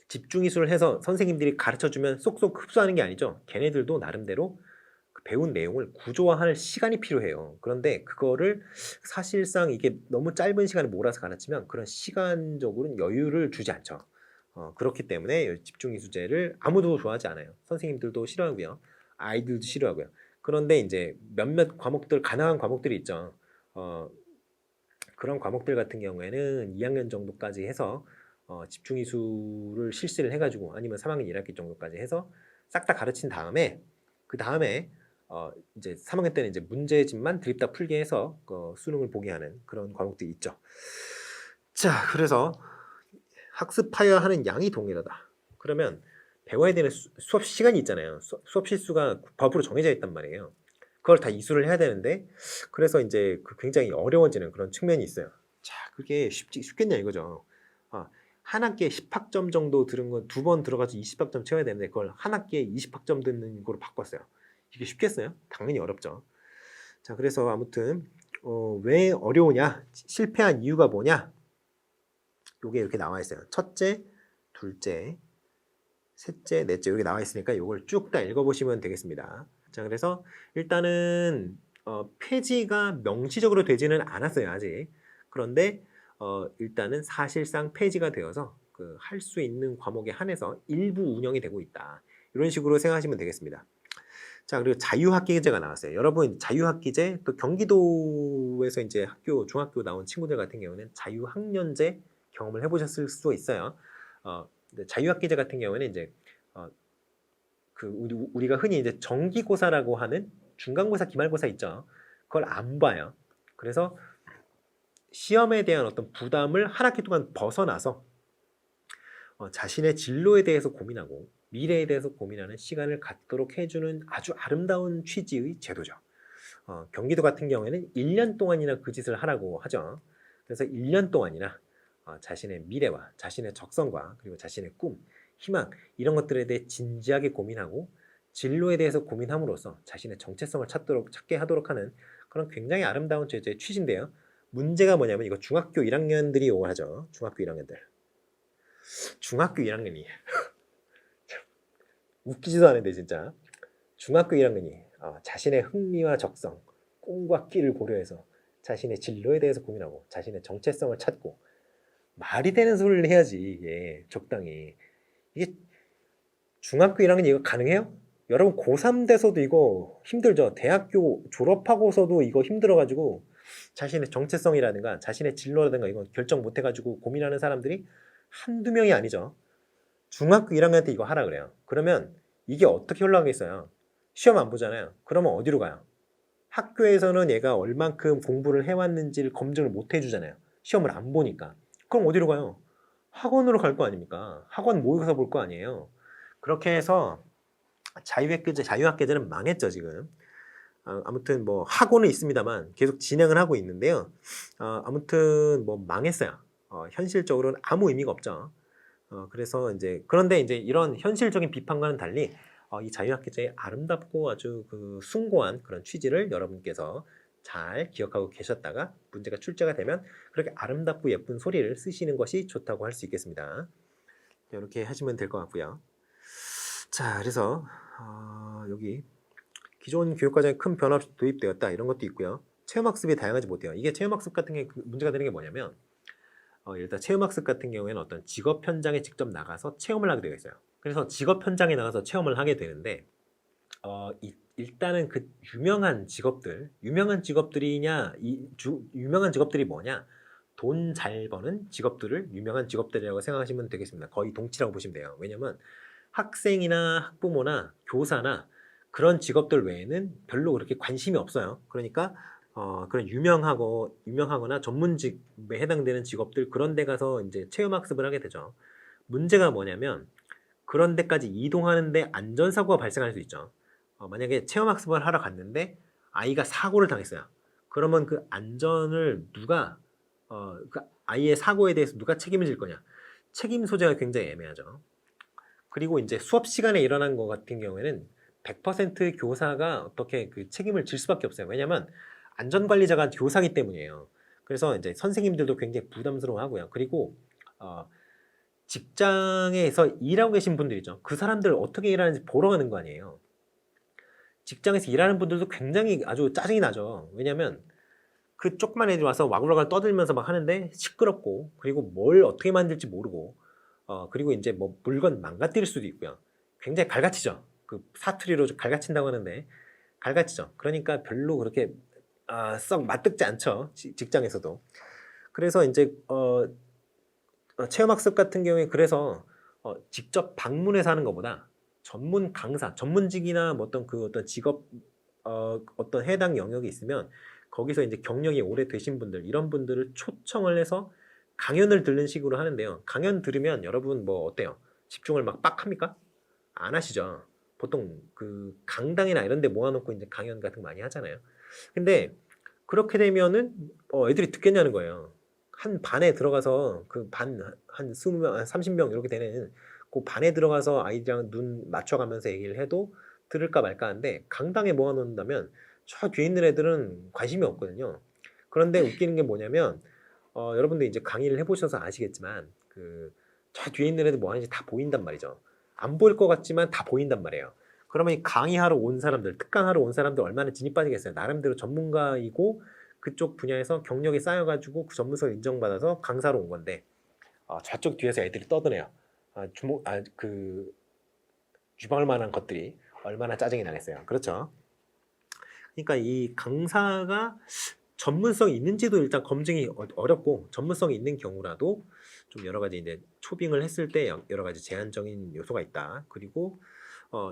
집중 이수를 해서 선생님들이 가르쳐주면 쏙쏙 흡수하는 게 아니죠. 걔네들도 나름대로 배운 내용을 구조화할 시간이 필요해요. 그런데 그거를 사실상 이게 너무 짧은 시간에 몰아서 가르치면 그런 시간적으로는 여유를 주지 않죠. 그렇기 때문에 집중 이수제를 아무도 좋아하지 않아요. 선생님들도 싫어하고요. 아이들도 싫어하고요. 그런데 이제 몇몇 과목들, 가능한 과목들이 있죠. 그런 과목들 같은 경우에는 2학년 정도까지 해서 집중 이수를 실시를 해가지고 아니면 3학년 1학기 정도까지 해서 싹 다 가르친 다음에 그 다음에 이제 3학년 때는 이제 문제집만 드립다 풀게 해서 수능을 보게 하는 그런 과목들이 있죠. 자, 그래서 학습하여야 하는 양이 동일하다. 그러면 배워야 되는 수업 시간이 있잖아요. 수업 실수가 법으로 정해져 있단 말이에요. 그걸 다 이수를 해야 되는데 그래서 이제 굉장히 어려워지는 그런 측면이 있어요. 자, 그게 쉽겠냐 이거죠. 한 학기에 10학점 정도 들은 건 2번 들어가서 20학점 채워야 되는데 그걸 한 학기에 20학점 듣는 거로 바꿨어요. 이게 쉽겠어요? 당연히 어렵죠. 자, 그래서 아무튼 왜 어려우냐? 실패한 이유가 뭐냐? 요게 이렇게 나와 있어요. 첫째, 둘째, 셋째, 넷째 이렇게 나와 있으니까 요걸 쭉 다 읽어보시면 되겠습니다. 자, 그래서 일단은 폐지가 명시적으로 되지는 않았어요, 아직. 그런데 일단은 사실상 폐지가 되어서 할 수 있는 과목에 한해서 일부 운영이 되고 있다. 이런 식으로 생각하시면 되겠습니다. 자, 그리고 자유학기제가 나왔어요. 여러분, 자유학기제, 또 경기도에서 이제 중학교 나온 친구들 같은 경우는 자유학년제 경험을 해보셨을 수도 있어요. 자유학기제 같은 경우에는 이제 우리가 흔히 이제 정기고사라고 하는 중간고사, 기말고사 있죠. 그걸 안 봐요. 그래서 시험에 대한 어떤 부담을 한 학기 동안 벗어나서 자신의 진로에 대해서 고민하고 미래에 대해서 고민하는 시간을 갖도록 해주는 아주 아름다운 취지의 제도죠. 경기도 같은 경우에는 1년 동안이나 그 짓을 하라고 하죠. 그래서 1년 동안이나 자신의 미래와 자신의 적성과 그리고 자신의 꿈, 희망 이런 것들에 대해 진지하게 고민하고 진로에 대해서 고민함으로써 자신의 정체성을 찾게 하도록 하는 그런 굉장히 아름다운 제도의 취지인데요. 문제가 뭐냐면 이거 중학교 1학년들이 이걸 하죠. 중학교 1학년들. 중학교 1학년이 웃기지도 않은데 진짜 중학교 1학년이 자신의 흥미와 적성, 꿈과 끼를 고려해서 자신의 진로에 대해서 고민하고 자신의 정체성을 찾고 말이 되는 소리를 해야지 이게 적당히. 이게 중학교 1학년 이거 가능해요? 여러분 고3 돼서도 이거 힘들죠. 대학교 졸업하고서도 이거 힘들어가지고 자신의 정체성이라든가 자신의 진로라든가 이거 결정 못해가지고 고민하는 사람들이 한두 명이 아니죠. 중학교 1학년 때 이거 하라 그래요. 그러면 이게 어떻게 올라가겠어요? 시험 안 보잖아요. 그러면 어디로 가요? 학교에서는 얘가 얼만큼 공부를 해왔는지를 검증을 못 해주잖아요. 시험을 안 보니까. 그럼 어디로 가요? 학원으로 갈 거 아닙니까? 학원 모의고사 볼 거 아니에요. 그렇게 해서 자유학기제는 망했죠 지금. 아무튼 뭐 하고는 있습니다만 계속 진행을 하고 있는데요. 아무튼 뭐 망했어요. 현실적으로는 아무 의미가 없죠. 그래서 이제 그런데 이제 이런 현실적인 비판과는 달리 이 자유학기제의 아름답고 아주 그 숭고한 그런 취지를 여러분께서 잘 기억하고 계셨다가 문제가 출제가 되면 그렇게 아름답고 예쁜 소리를 쓰시는 것이 좋다고 할 수 있겠습니다. 이렇게 하시면 될 것 같고요. 자, 그래서 여기 기존 교육과정에 큰 변화 없이 도입되었다 이런 것도 있고요. 체험학습이 다양하지 못해요. 이게 체험학습 같은 게 문제가 되는 게 뭐냐면 일단 체험학습 같은 경우에는 어떤 직업 현장에 직접 나가서 체험을 하게 되어 있어요. 그래서 직업 현장에 나가서 체험을 하게 되는데 일단은 그 유명한 직업들이냐 유명한 직업들이 뭐냐, 돈 잘 버는 직업들을 유명한 직업들이라고 생각하시면 되겠습니다. 거의 동치라고 보시면 돼요. 왜냐면 학생이나 학부모나 교사나 그런 직업들 외에는 별로 그렇게 관심이 없어요. 그러니까 그런 유명하거나 전문직에 해당되는 직업들 그런 데 가서 이제 체험학습을 하게 되죠. 문제가 뭐냐면 그런 데까지 이동하는데 안전사고가 발생할 수 있죠. 만약에 체험학습을 하러 갔는데 아이가 사고를 당했어요. 그러면 그 안전을 그 아이의 사고에 대해서 누가 책임을 질 거냐? 책임 소재가 굉장히 애매하죠. 그리고 이제 수업 시간에 일어난 것 같은 경우에는 100% 교사가 어떻게 그 책임을 질 수밖에 없어요. 왜냐하면 안전관리자가 교사기 때문이에요. 그래서 이제 선생님들도 굉장히 부담스러워하고요. 그리고 직장에서 일하고 계신 분들이죠. 그 사람들 어떻게 일하는지 보러 가는 거 아니에요. 직장에서 일하는 분들도 굉장히 아주 짜증이 나죠. 왜냐하면 그 조그만 애들이 와서 와글와글 떠들면서 막 하는데 시끄럽고, 그리고 뭘 어떻게 만들지 모르고, 그리고 이제 뭐 물건 망가뜨릴 수도 있고요. 굉장히 갈가치죠. 그 사투리로 갈가친다고 하는데 갈가치죠. 그러니까 별로 그렇게 썩 맞듣지 않죠. 직장에서도. 그래서 이제 체험학습 같은 경우에 그래서 직접 방문해서 하는 것보다 전문 강사, 전문직이나 뭐 어떤 직업 어떤 해당 영역이 있으면 거기서 이제 경력이 오래 되신 분들, 이런 분들을 초청을 해서 강연을 듣는 식으로 하는데요. 강연 들으면 여러분 뭐 어때요? 집중을 막 빡 합니까? 안 하시죠. 보통 그 강당이나 이런 데 모아놓고 이제 강연 같은 거 많이 하잖아요. 근데 그렇게 되면은 애들이 듣겠냐는 거예요. 한 반에 들어가서 그 반 한 20명, 한 30명 이렇게 되는 그 반에 들어가서 아이들이랑 눈 맞춰가면서 얘기를 해도 들을까 말까 하는데, 강당에 모아놓는다면 저 뒤에 있는 애들은 관심이 없거든요. 그런데 웃기는 게 뭐냐면 여러분들 이제 강의를 해보셔서 아시겠지만 그 저 뒤에 있는 애들 뭐 하는지 다 보인단 말이죠. 안 보일 것 같지만 다 보인단 말이에요. 그러면 이 강의하러 온 사람들, 특강하러 온 사람들 얼마나 진이 빠지겠어요. 나름대로 전문가이고 그쪽 분야에서 경력이 쌓여가지고 그 전문성을 인정받아서 강사로 온 건데 저쪽 뒤에서 애들이 떠드네요. 그 주방을 만한 것들이 얼마나 짜증이 나겠어요. 그렇죠? 그러니까 이 강사가 전문성이 있는지도 일단 검증이 어렵고, 전문성이 있는 경우라도 좀 여러 가지 이제 초빙을 했을 때 여러 가지 제한적인 요소가 있다. 그리고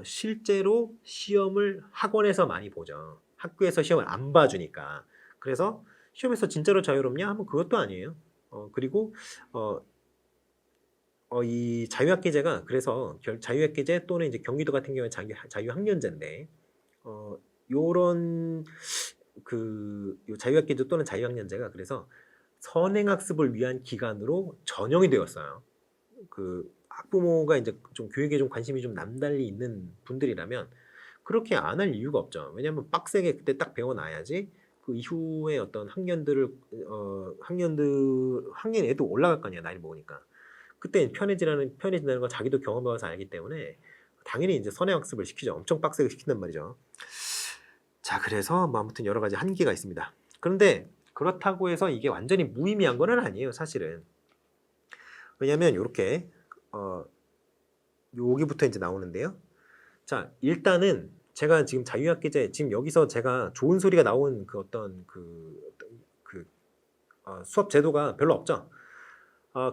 실제로 시험을 학원에서 많이 보죠. 학교에서 시험을 안 봐주니까. 그래서 시험에서 진짜로 자유롭냐 하면 그것도 아니에요. 그리고 이 자유학기제가 그래서 자유학기제 또는 이제 경기도 같은 경우에 자유학년제인데 요런 요 자유학기제 또는 자유학년제가 그래서 선행학습을 위한 기간으로 전형이 되었어요. 그 학부모가 이제 좀 교육에 좀 관심이 좀 남달리 있는 분들이라면 그렇게 안 할 이유가 없죠. 왜냐하면 빡세게 그때 딱 배워놔야지 그 이후에 어떤 학년 애도 올라갈 거 아니야, 나이 먹으니까. 그때 편해진다는 건 자기도 경험해서 알기 때문에 당연히 이제 선행학습을 시키죠. 엄청 빡세게 시킨단 말이죠. 자, 그래서 뭐 아무튼 여러 가지 한계가 있습니다. 그런데 그렇다고 해서 이게 완전히 무의미한 건 아니에요, 사실은. 왜냐하면 이렇게 여기부터 이제 나오는데요. 자, 일단은 제가 지금 자유학기제 지금 여기서 제가 좋은 소리가 나온 그 어떤 수업 제도가 별로 없죠.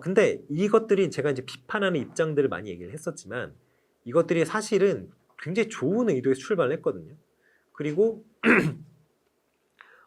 근데 이것들이 제가 이제 비판하는 입장들을 많이 얘기를 했었지만 이것들이 사실은 굉장히 좋은 의도에서 출발을 했거든요. 그리고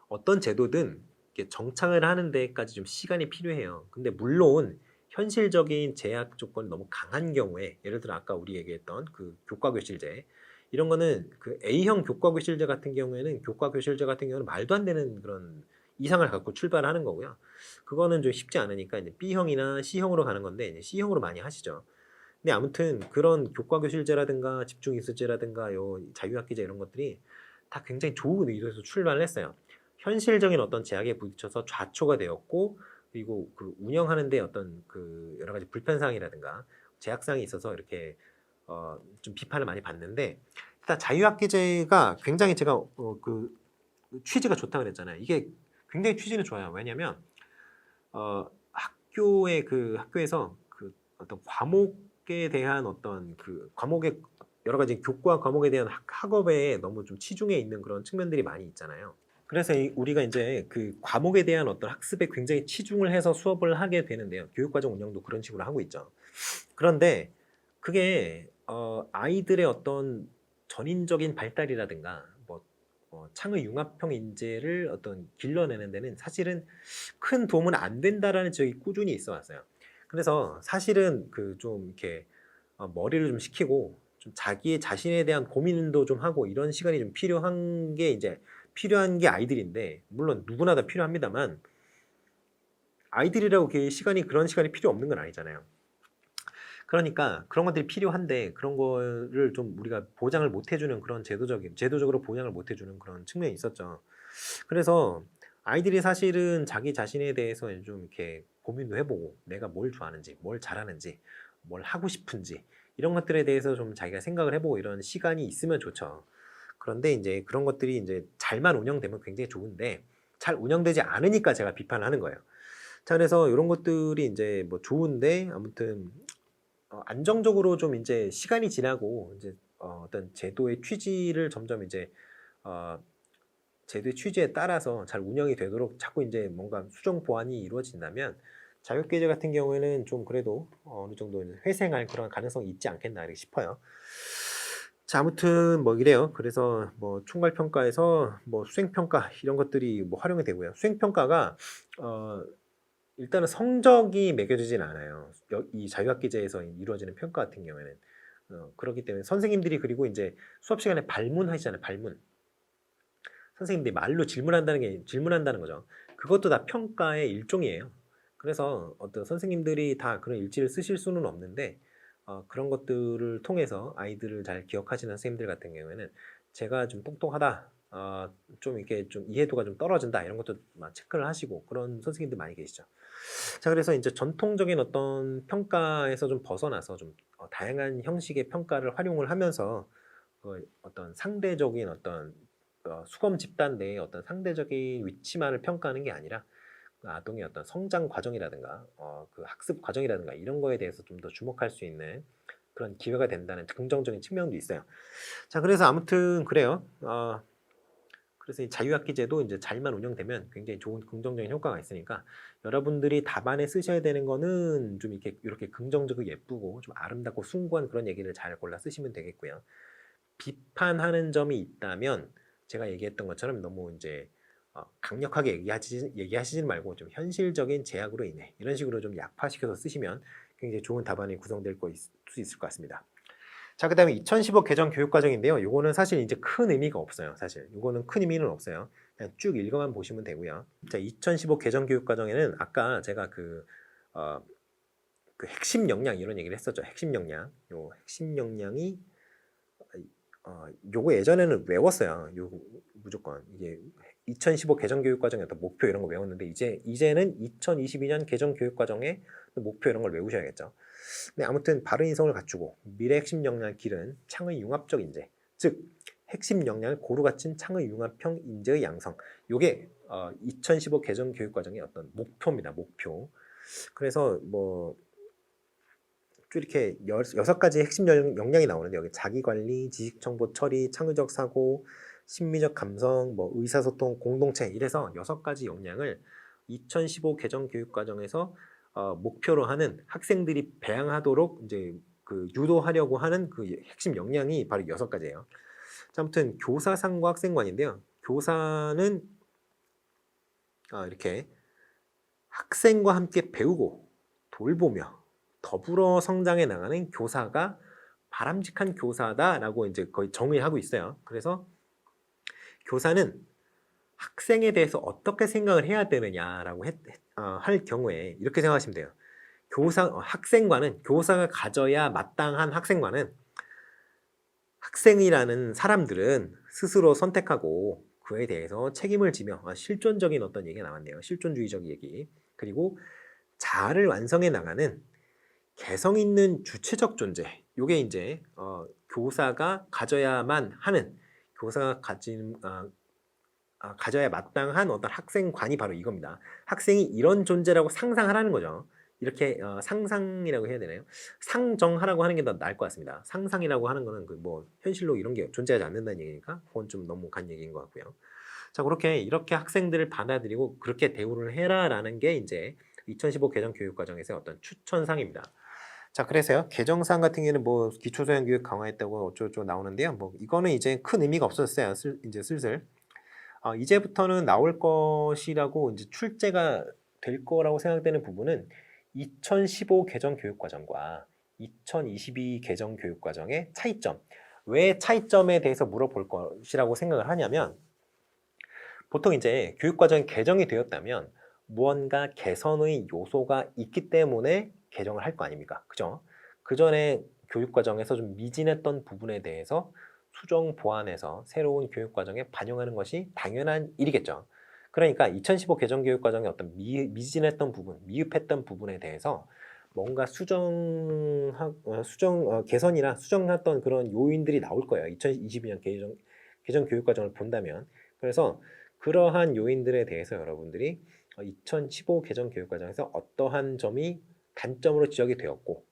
어떤 제도든 이렇게 정착을 하는 데까지 좀 시간이 필요해요. 근데 물론 현실적인 제약 조건이 너무 강한 경우에, 예를 들어 아까 우리 얘기했던 그 교과교실제, 이런 거는 그 A형 교과교실제 같은 경우에는 교과교실제 같은 경우는 말도 안 되는 그런 이상을 갖고 출발하는 거고요. 그거는 좀 쉽지 않으니까 이제 B형이나 C형으로 가는 건데 이제 C형으로 많이 하시죠. 근데 아무튼 그런 교과교실제라든가 집중이수제라든가 요 자유학기제 이런 것들이 다 굉장히 좋은 의도에서 출발을 했어요. 현실적인 어떤 제약에 부딪혀서 좌초가 되었고 그리고 그 운영하는데 어떤 그 여러 가지 불편사항이라든가 제약사항이 있어서 이렇게 좀 비판을 많이 받는데 일단 자유학기제가 굉장히 제가 그 취지가 좋다 그랬잖아요. 이게 굉장히 취지는 좋아요. 왜냐하면 학교에서 그 어떤 과목에 대한 어떤 그 과목의 여러 가지 교과 과목에 대한 학업에 너무 좀 치중해 있는 그런 측면들이 많이 있잖아요. 그래서 우리가 이제 그 과목에 대한 어떤 학습에 굉장히 치중을 해서 수업을 하게 되는데요. 교육과정 운영도 그런 식으로 하고 있죠. 그런데 그게 아이들의 어떤 전인적인 발달이라든가 뭐 창의 융합형 인재를 어떤 길러내는 데는 사실은 큰 도움은 안 된다라는 지적이 꾸준히 있어 왔어요. 그래서 사실은 그 좀 이렇게 머리를 좀 식히고 좀 자기의 자신에 대한 고민도 좀 하고 이런 시간이 좀 필요한 게 아이들인데 물론 누구나 다 필요합니다만 아이들이라고 그런 시간이 필요 없는 건 아니잖아요. 그러니까 그런 것들이 필요한데 그런 거를 좀 우리가 보장을 못 해주는 그런 제도적으로 보장을 못 해주는 그런 측면이 있었죠. 그래서 아이들이 사실은 자기 자신에 대해서 좀 이렇게 고민도 해보고 내가 뭘 좋아하는지, 뭘 잘하는지, 뭘 하고 싶은지 이런 것들에 대해서 좀 자기가 생각을 해보고 이런 시간이 있으면 좋죠. 그런데 이제 그런 것들이 이제 잘만 운영되면 굉장히 좋은데 잘 운영되지 않으니까 제가 비판을 하는 거예요. 자, 그래서 이런 것들이 이제 뭐 좋은데 아무튼 안정적으로 좀 이제 시간이 지나고 이제 어떤 제도의 취지를 점점 이제 어, 제도의 취지에 따라서 잘 운영이 되도록 자꾸 이제 뭔가 수정 보완이 이루어진다면 자격계제 같은 경우에는 좀 그래도 어느 정도 회생할 그런 가능성이 있지 않겠나 이렇게 싶어요. 자, 아무튼 뭐 이래요. 그래서 뭐 총괄평가에서 뭐 수행평가 이런 것들이 뭐 활용이 되고요. 수행평가가 일단은 성적이 매겨지진 않아요. 이 자유학기제에서 이루어지는 평가 같은 경우에는 그렇기 때문에 선생님들이 그리고 이제 수업 시간에 발문하시잖아요. 발문. 선생님들이 말로 질문한다는 거죠. 그것도 다 평가의 일종이에요. 그래서 어떤 선생님들이 다 그런 일지를 쓰실 수는 없는데 그런 것들을 통해서 아이들을 잘 기억하시는 선생님들 같은 경우에는 제가 좀 똑똑하다, 좀 이렇게 좀 이해도가 좀 떨어진다 이런 것도 막 체크를 하시고 그런 선생님들 많이 계시죠. 자, 그래서 이제 전통적인 어떤 평가에서 좀 벗어나서 좀 다양한 형식의 평가를 활용을 하면서 어떤 상대적인 어떤 수검 집단 내의 어떤 상대적인 위치만을 평가하는 게 아니라 그 아동의 어떤 성장 과정이라든가 그 학습 과정이라든가 이런 거에 대해서 좀 더 주목할 수 있는 그런 기회가 된다는 긍정적인 측면도 있어요. 자, 그래서 아무튼 그래요. 그래서 이 자유학기제도 이제 잘만 운영되면 굉장히 좋은 긍정적인 효과가 있으니까 여러분들이 답안에 쓰셔야 되는 거는 좀 이렇게 긍정적이고 예쁘고 좀 아름답고 숭고한 그런 얘기를 잘 골라 쓰시면 되겠고요. 비판하는 점이 있다면 제가 얘기했던 것처럼 너무 이제 강력하게 얘기하시지 말고 좀 현실적인 제약으로 인해 이런 식으로 좀 약화시켜서 쓰시면 굉장히 좋은 답안이 구성될 수 있을 것 같습니다. 자, 그다음에 2015 개정 교육과정인데요. 요거는 사실 이제 큰 의미가 없어요. 사실 요거는 큰 의미는 없어요. 그냥 쭉 읽어만 보시면 되고요. 자, 2015 개정 교육과정에는 아까 제가 그 핵심 역량 이런 얘기를 했었죠. 핵심 역량. 요 핵심 역량이 요거 예전에는 외웠어요. 요 무조건 이게 2015 개정 교육과정의 어떤 목표 이런 거 외웠는데 이제는 2022년 개정 교육과정의 목표 이런 걸 외우셔야겠죠. 네, 아무튼 바른 이성을 갖추고 미래 핵심 역량을 기른 창의 융합적 인재, 즉 핵심 역량을 고루 갖춘 창의 융합형 인재의 양성. 요게 2015 개정 교육과정의 어떤 목표입니다. 목표. 그래서 뭐 이렇게 6가지 핵심 역량이 나오는데 여기 자기관리, 지식정보 처리, 창의적 사고, 심미적 감성, 뭐 의사소통, 공동체 이래서 6가지 역량을 2015 개정 교육과정에서 목표로 하는 학생들이 배양하도록 이제 그 유도하려고 하는 그 핵심 역량이 바로 6가지예요. 아무튼 교사상과 학생관인데요. 교사는 이렇게 학생과 함께 배우고 돌보며 더불어 성장해 나가는 교사가 바람직한 교사다라고 이제 거의 정의하고 있어요. 그래서 교사는 학생에 대해서 어떻게 생각을 해야 되느냐라고 할 경우에 이렇게 생각하시면 돼요. 학생과는 교사가 가져야 마땅한 학생과는 학생이라는 사람들은 스스로 선택하고 그에 대해서 책임을 지며 실존적인 어떤 얘기가 나왔네요. 실존주의적 얘기. 그리고 자아를 완성해 나가는 개성 있는 주체적 존재. 요게 이제 교사가 가져야만 하는 교사가 가져야 마땅한 어떤 학생관이 바로 이겁니다. 학생이 이런 존재라고 상상하라는 거죠. 이렇게 상상이라고 해야 되나요? 상정하라고 하는 게 더 나을 것 같습니다. 상상이라고 하는 거는 그 뭐 현실로 이런 게 존재하지 않는다는 얘기니까 그건 좀 너무 간 얘기인 것 같고요. 자, 이렇게 학생들을 받아들이고 그렇게 대우를 해라라는 게 이제 2015 개정 교육과정에서의 어떤 추천사항입니다. 자, 그래서요. 개정사항 같은 경우에는 뭐 기초소양 교육 강화했다고 어쩌고저쩌고 나오는데요. 뭐 이거는 이제 큰 의미가 없어졌어요. 이제 슬슬. 이제부터는 나올 것이라고 이제 출제가 될 거라고 생각되는 부분은 2015 개정 교육과정과 2022 개정 교육과정의 차이점. 왜 차이점에 대해서 물어볼 것이라고 생각을 하냐면 보통 이제 교육과정이 개정이 되었다면 무언가 개선의 요소가 있기 때문에 개정을 할 거 아닙니까? 그죠? 그 전에 교육과정에서 좀 미진했던 부분에 대해서 수정 보완해서 새로운 교육과정에 반영하는 것이 당연한 일이겠죠. 그러니까 2015 개정 교육과정의 어떤 미진했던 부분, 미흡했던 부분에 대해서 뭔가 개선이나 수정했던 그런 요인들이 나올 거예요. 2022년 개정 교육과정을 본다면. 그래서 그러한 요인들에 대해서 여러분들이 2015 개정 교육과정에서 어떠한 점이 단점으로 지적이 되었고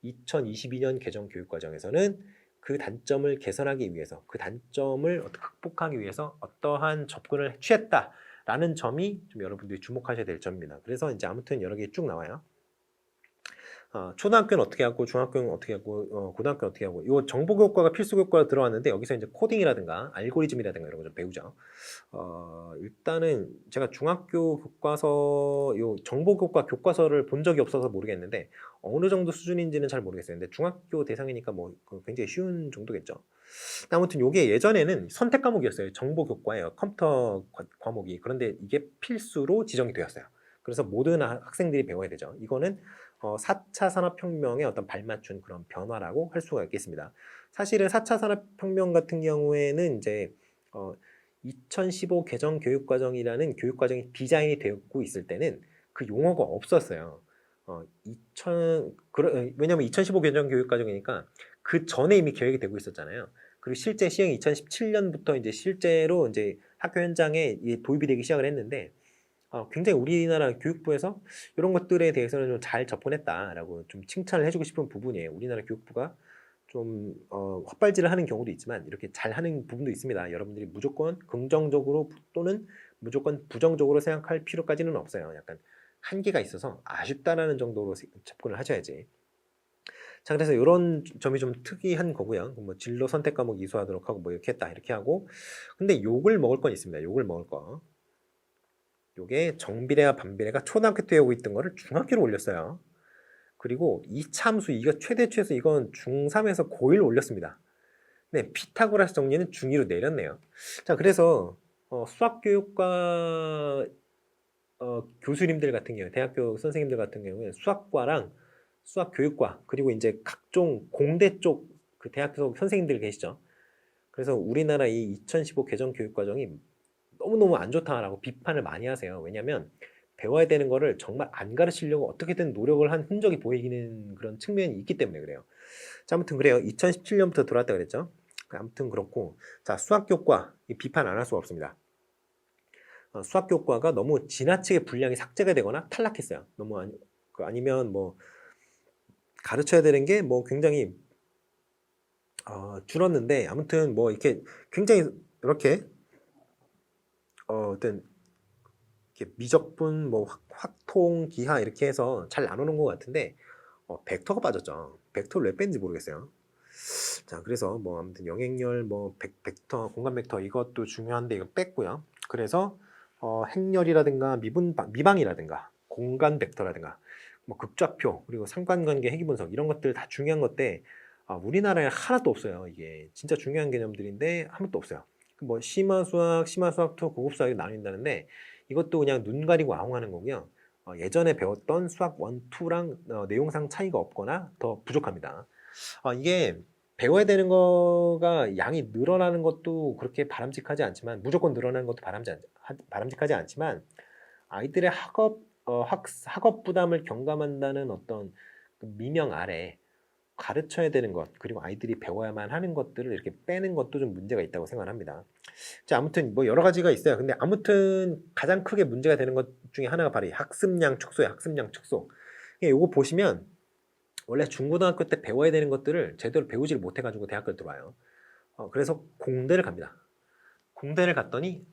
2022년 개정 교육과정에서는 그 단점을 개선하기 위해서 그 단점을 극복하기 위해서 어떠한 접근을 취했다라는 점이 좀 여러분들이 주목하셔야 될 점입니다. 그래서 이제 아무튼 여러 개 쭉 나와요. 초등학교는 어떻게 하고 중학교는 어떻게 하고 고등학교는 어떻게 하고 이 정보교육과가 필수교육과로 들어왔는데 여기서 이제 코딩이라든가 알고리즘이라든가 이런 거 좀 배우죠. 일단은 제가 중학교 교과서 요 정보교과 교과서를 본 적이 없어서 모르겠는데 어느 정도 수준인지는 잘 모르겠어요. 근데 중학교 대상이니까 뭐 굉장히 쉬운 정도겠죠. 아무튼 요게 예전에는 선택 과목이었어요. 정보교과예요. 컴퓨터 과목이. 그런데 이게 필수로 지정이 되었어요. 그래서 모든 학생들이 배워야 되죠. 이거는 4차 산업혁명의 어떤 발맞춘 그런 변화라고 할 수가 있겠습니다. 사실은 4차 산업혁명 같은 경우에는 이제 2015 개정 교육과정이라는 교육과정이 디자인이 되고 있을 때는 그 용어가 없었어요. 왜냐면 2015 개정 교육과정이니까 그 전에 이미 계획이 되고 있었잖아요. 그리고 실제 시행이 2017년부터 이제 실제로 이제 학교 현장에 도입이 되기 시작을 했는데 굉장히 우리나라 교육부에서 이런 것들에 대해서는 좀 잘 접근했다라고 좀 칭찬을 해주고 싶은 부분이에요. 우리나라 교육부가 좀 헛발질을 하는 경우도 있지만 이렇게 잘하는 부분도 있습니다. 여러분들이 무조건 긍정적으로 또는 무조건 부정적으로 생각할 필요까지는 없어요. 약간 한계가 있어서 아쉽다라는 정도로 접근을 하셔야지. 자, 그래서 이런 점이 좀 특이한 거고요. 뭐 진로 선택 과목 이수하도록 하고 뭐 이렇게 했다 이렇게 하고 근데 욕을 먹을 건 있습니다. 욕을 먹을 거. 요게 정비례와 반비례가 초등학교 때 하고 있던 거를 중학교로 올렸어요. 그리고 이참수 이거 최대치에서 이건 중3에서 고1 올렸습니다. 네, 피타고라스 정리는 중2로 내렸네요. 자, 그래서 수학교육과 교수님들 같은 경우, 대학교 선생님들 같은 경우에 수학과랑 수학교육과 그리고 이제 각종 공대 쪽 그 대학교 선생님들 계시죠. 그래서 우리나라 이 2015 개정 교육과정이 너무너무 안 좋다라고 비판을 많이 하세요. 왜냐하면 배워야 되는 거를 정말 안 가르치려고 어떻게든 노력을 한 흔적이 보이는 그런 측면이 있기 때문에 그래요. 자, 아무튼 그래요. 2017년부터 들어왔다 그랬죠. 아무튼 그렇고 자, 수학교과 비판 안 할 수가 없습니다. 수학교과가 너무 지나치게 분량이 삭제가 되거나 탈락했어요. 너무 아니면 뭐 가르쳐야 되는 게 뭐 굉장히 줄었는데 아무튼 뭐 이렇게 굉장히 이렇게 어떤 이렇게 미적분 뭐 확통 기하 이렇게 해서 잘 나누는 것 같은데 벡터가 빠졌죠. 벡터를 왜 뺀지 모르겠어요. 자, 그래서 뭐 아무튼 영행열 뭐 벡터 공간 벡터 이것도 중요한데 이거 뺐고요. 그래서 행렬이라든가 미방이라든가 공간 벡터라든가 뭐 극좌표 그리고 상관관계 해기분석 이런 것들 다 중요한 것들 우리나라에 하나도 없어요. 이게 진짜 중요한 개념들인데 하나도 없어요. 뭐 심화수학, 심화수학 2, 고급수학이 나뉜다는데 이것도 그냥 눈 가리고 아웅하는 거고요. 예전에 배웠던 수학 1, 2랑 내용상 차이가 없거나 더 부족합니다. 이게 배워야 되는 거가 양이 늘어나는 것도 그렇게 바람직하지 않지만 무조건 늘어나는 것도 바람직하지 않지만 아이들의 학업 부담을 경감한다는 어떤 그 미명 아래 가르쳐야 되는 것 그리고 아이들이 배워야만 하는 것들을 이렇게 빼는 것도 좀 문제가 있다고 생각합니다. 자, 아무튼 뭐 여러 가지가 있어요. 근데 아무튼 가장 크게 문제가 되는 것 중에 하나가 바로 이 학습량 축소예요. 학습량 축소. 이거 보시면 원래 중고등학교 때 배워야 되는 것들을 제대로 배우지를 못해가지고 대학교를 들어와요. 그래서 공대를 갑니다. 공대를 갔더니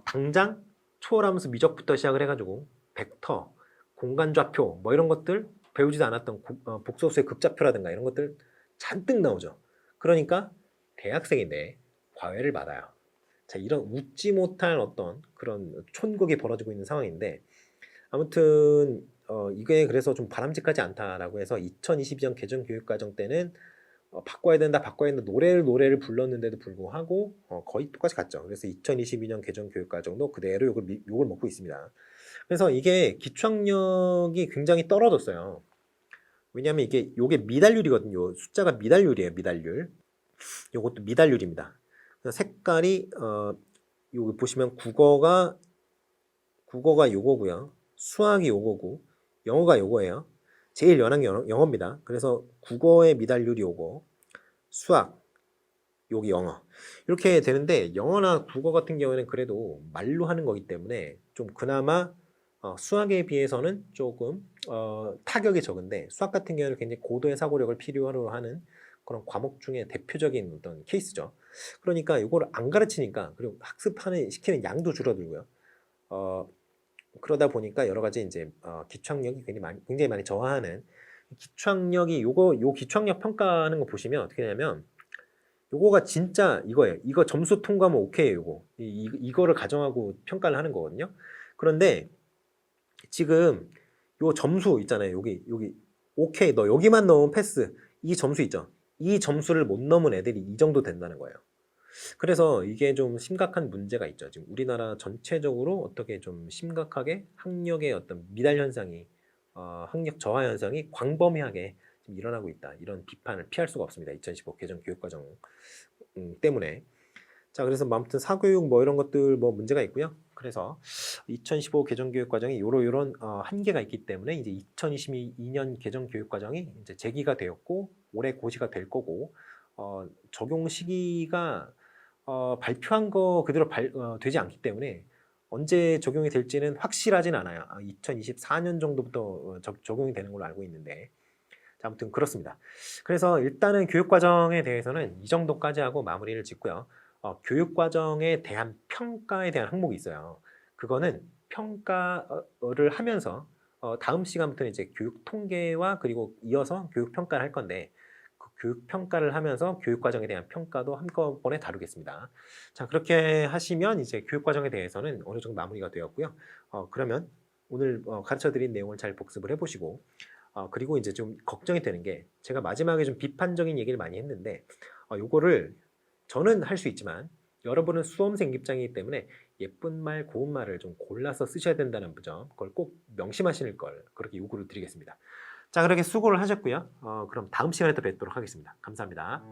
당장 초월함수 미적부터 시작을 해가지고 벡터, 공간좌표 뭐 이런 것들 배우지도 않았던 복소수의 극좌표라든가 이런 것들 잔뜩 나오죠. 그러니까 대학생인데 과외를 받아요. 자, 이런 웃지 못할 어떤 그런 촌극이 벌어지고 있는 상황인데 아무튼 이게 그래서 좀 바람직하지 않다라고 해서 2022년 개정 교육과정 때는 바꿔야 된다 노래를 불렀는데도 불구하고 거의 똑같이 갔죠. 그래서 2022년 개정 교육과정도 그대로 욕을 먹고 있습니다. 그래서 이게 기초학력이 굉장히 떨어졌어요. 왜냐하면 요게 미달률이거든요. 숫자가 미달률이에요. 미달률. 요것도 미달률입니다. 색깔이 여기 보시면 국어가 요거고요. 수학이 요거고 영어가 요거예요. 제일 연한 게 영어입니다. 그래서 국어의 미달률이 요거, 수학 여기 영어 이렇게 되는데 영어나 국어 같은 경우에는 그래도 말로 하는 거기 때문에 좀 그나마 수학에 비해서는 조금 타격이 적은데 수학 같은 경우는 굉장히 고도의 사고력을 필요로 하는 그런 과목 중에 대표적인 어떤 케이스죠. 그러니까 이거를 안 가르치니까 그리고 시키는 양도 줄어들고요. 그러다 보니까 여러 가지 이제 기초학력이 굉장히 많이 저하하는 기초학력이 요 기초학력 평가하는 거 보시면 어떻게 되냐면 요거가 진짜 이거예요. 이거 점수 통과하면 오케이 요거. 이거를 가정하고 평가를 하는 거거든요. 그런데 지금 요 점수 있잖아요. 여기 오케이 너 여기만 넣으면 패스. 이 점수 있죠. 이 점수를 못 넘은 애들이 이 정도 된다는 거예요. 그래서 이게 좀 심각한 문제가 있죠. 지금 우리나라 전체적으로 어떻게 좀 심각하게 학력의 어떤 미달 현상이 학력 저하 현상이 광범위하게 지금 일어나고 있다. 이런 비판을 피할 수가 없습니다. 2015 개정 교육과정 때문에. 자, 그래서 아무튼 사교육 뭐 이런 것들 뭐 문제가 있고요. 그래서 2015 개정 교육 과정이 요런 한계가 있기 때문에 이제 2022년 개정 교육 과정이 이제 제기가 되었고 올해 고시가 될 거고 적용 시기가 발표한 거 그대로 되지 않기 때문에 언제 적용이 될지는 확실하진 않아요. 2024년 정도부터 적용이 되는 걸로 알고 있는데 자, 아무튼 그렇습니다. 그래서 일단은 교육과정에 대해서는 이 정도까지 하고 마무리를 짓고요. 교육과정에 대한 평가에 대한 항목이 있어요. 그거는 평가를 하면서 다음 시간부터는 이제 교육 통계와 그리고 이어서 교육 평가를 할 건데 그 교육 평가를 하면서 교육과정에 대한 평가도 한꺼번에 다루겠습니다. 자, 그렇게 하시면 이제 교육과정에 대해서는 어느 정도 마무리가 되었고요. 그러면 오늘 가르쳐드린 내용을 잘 복습을 해보시고 그리고 이제 좀 걱정이 되는 게 제가 마지막에 좀 비판적인 얘기를 많이 했는데 요거를 저는 할 수 있지만 여러분은 수험생 입장이기 때문에 예쁜 말, 고운 말을 좀 골라서 쓰셔야 된다는 점 그걸 꼭 명심하실 걸 그렇게 요구를 드리겠습니다. 자, 그렇게 수고를 하셨고요. 그럼 다음 시간에 또 뵙도록 하겠습니다. 감사합니다.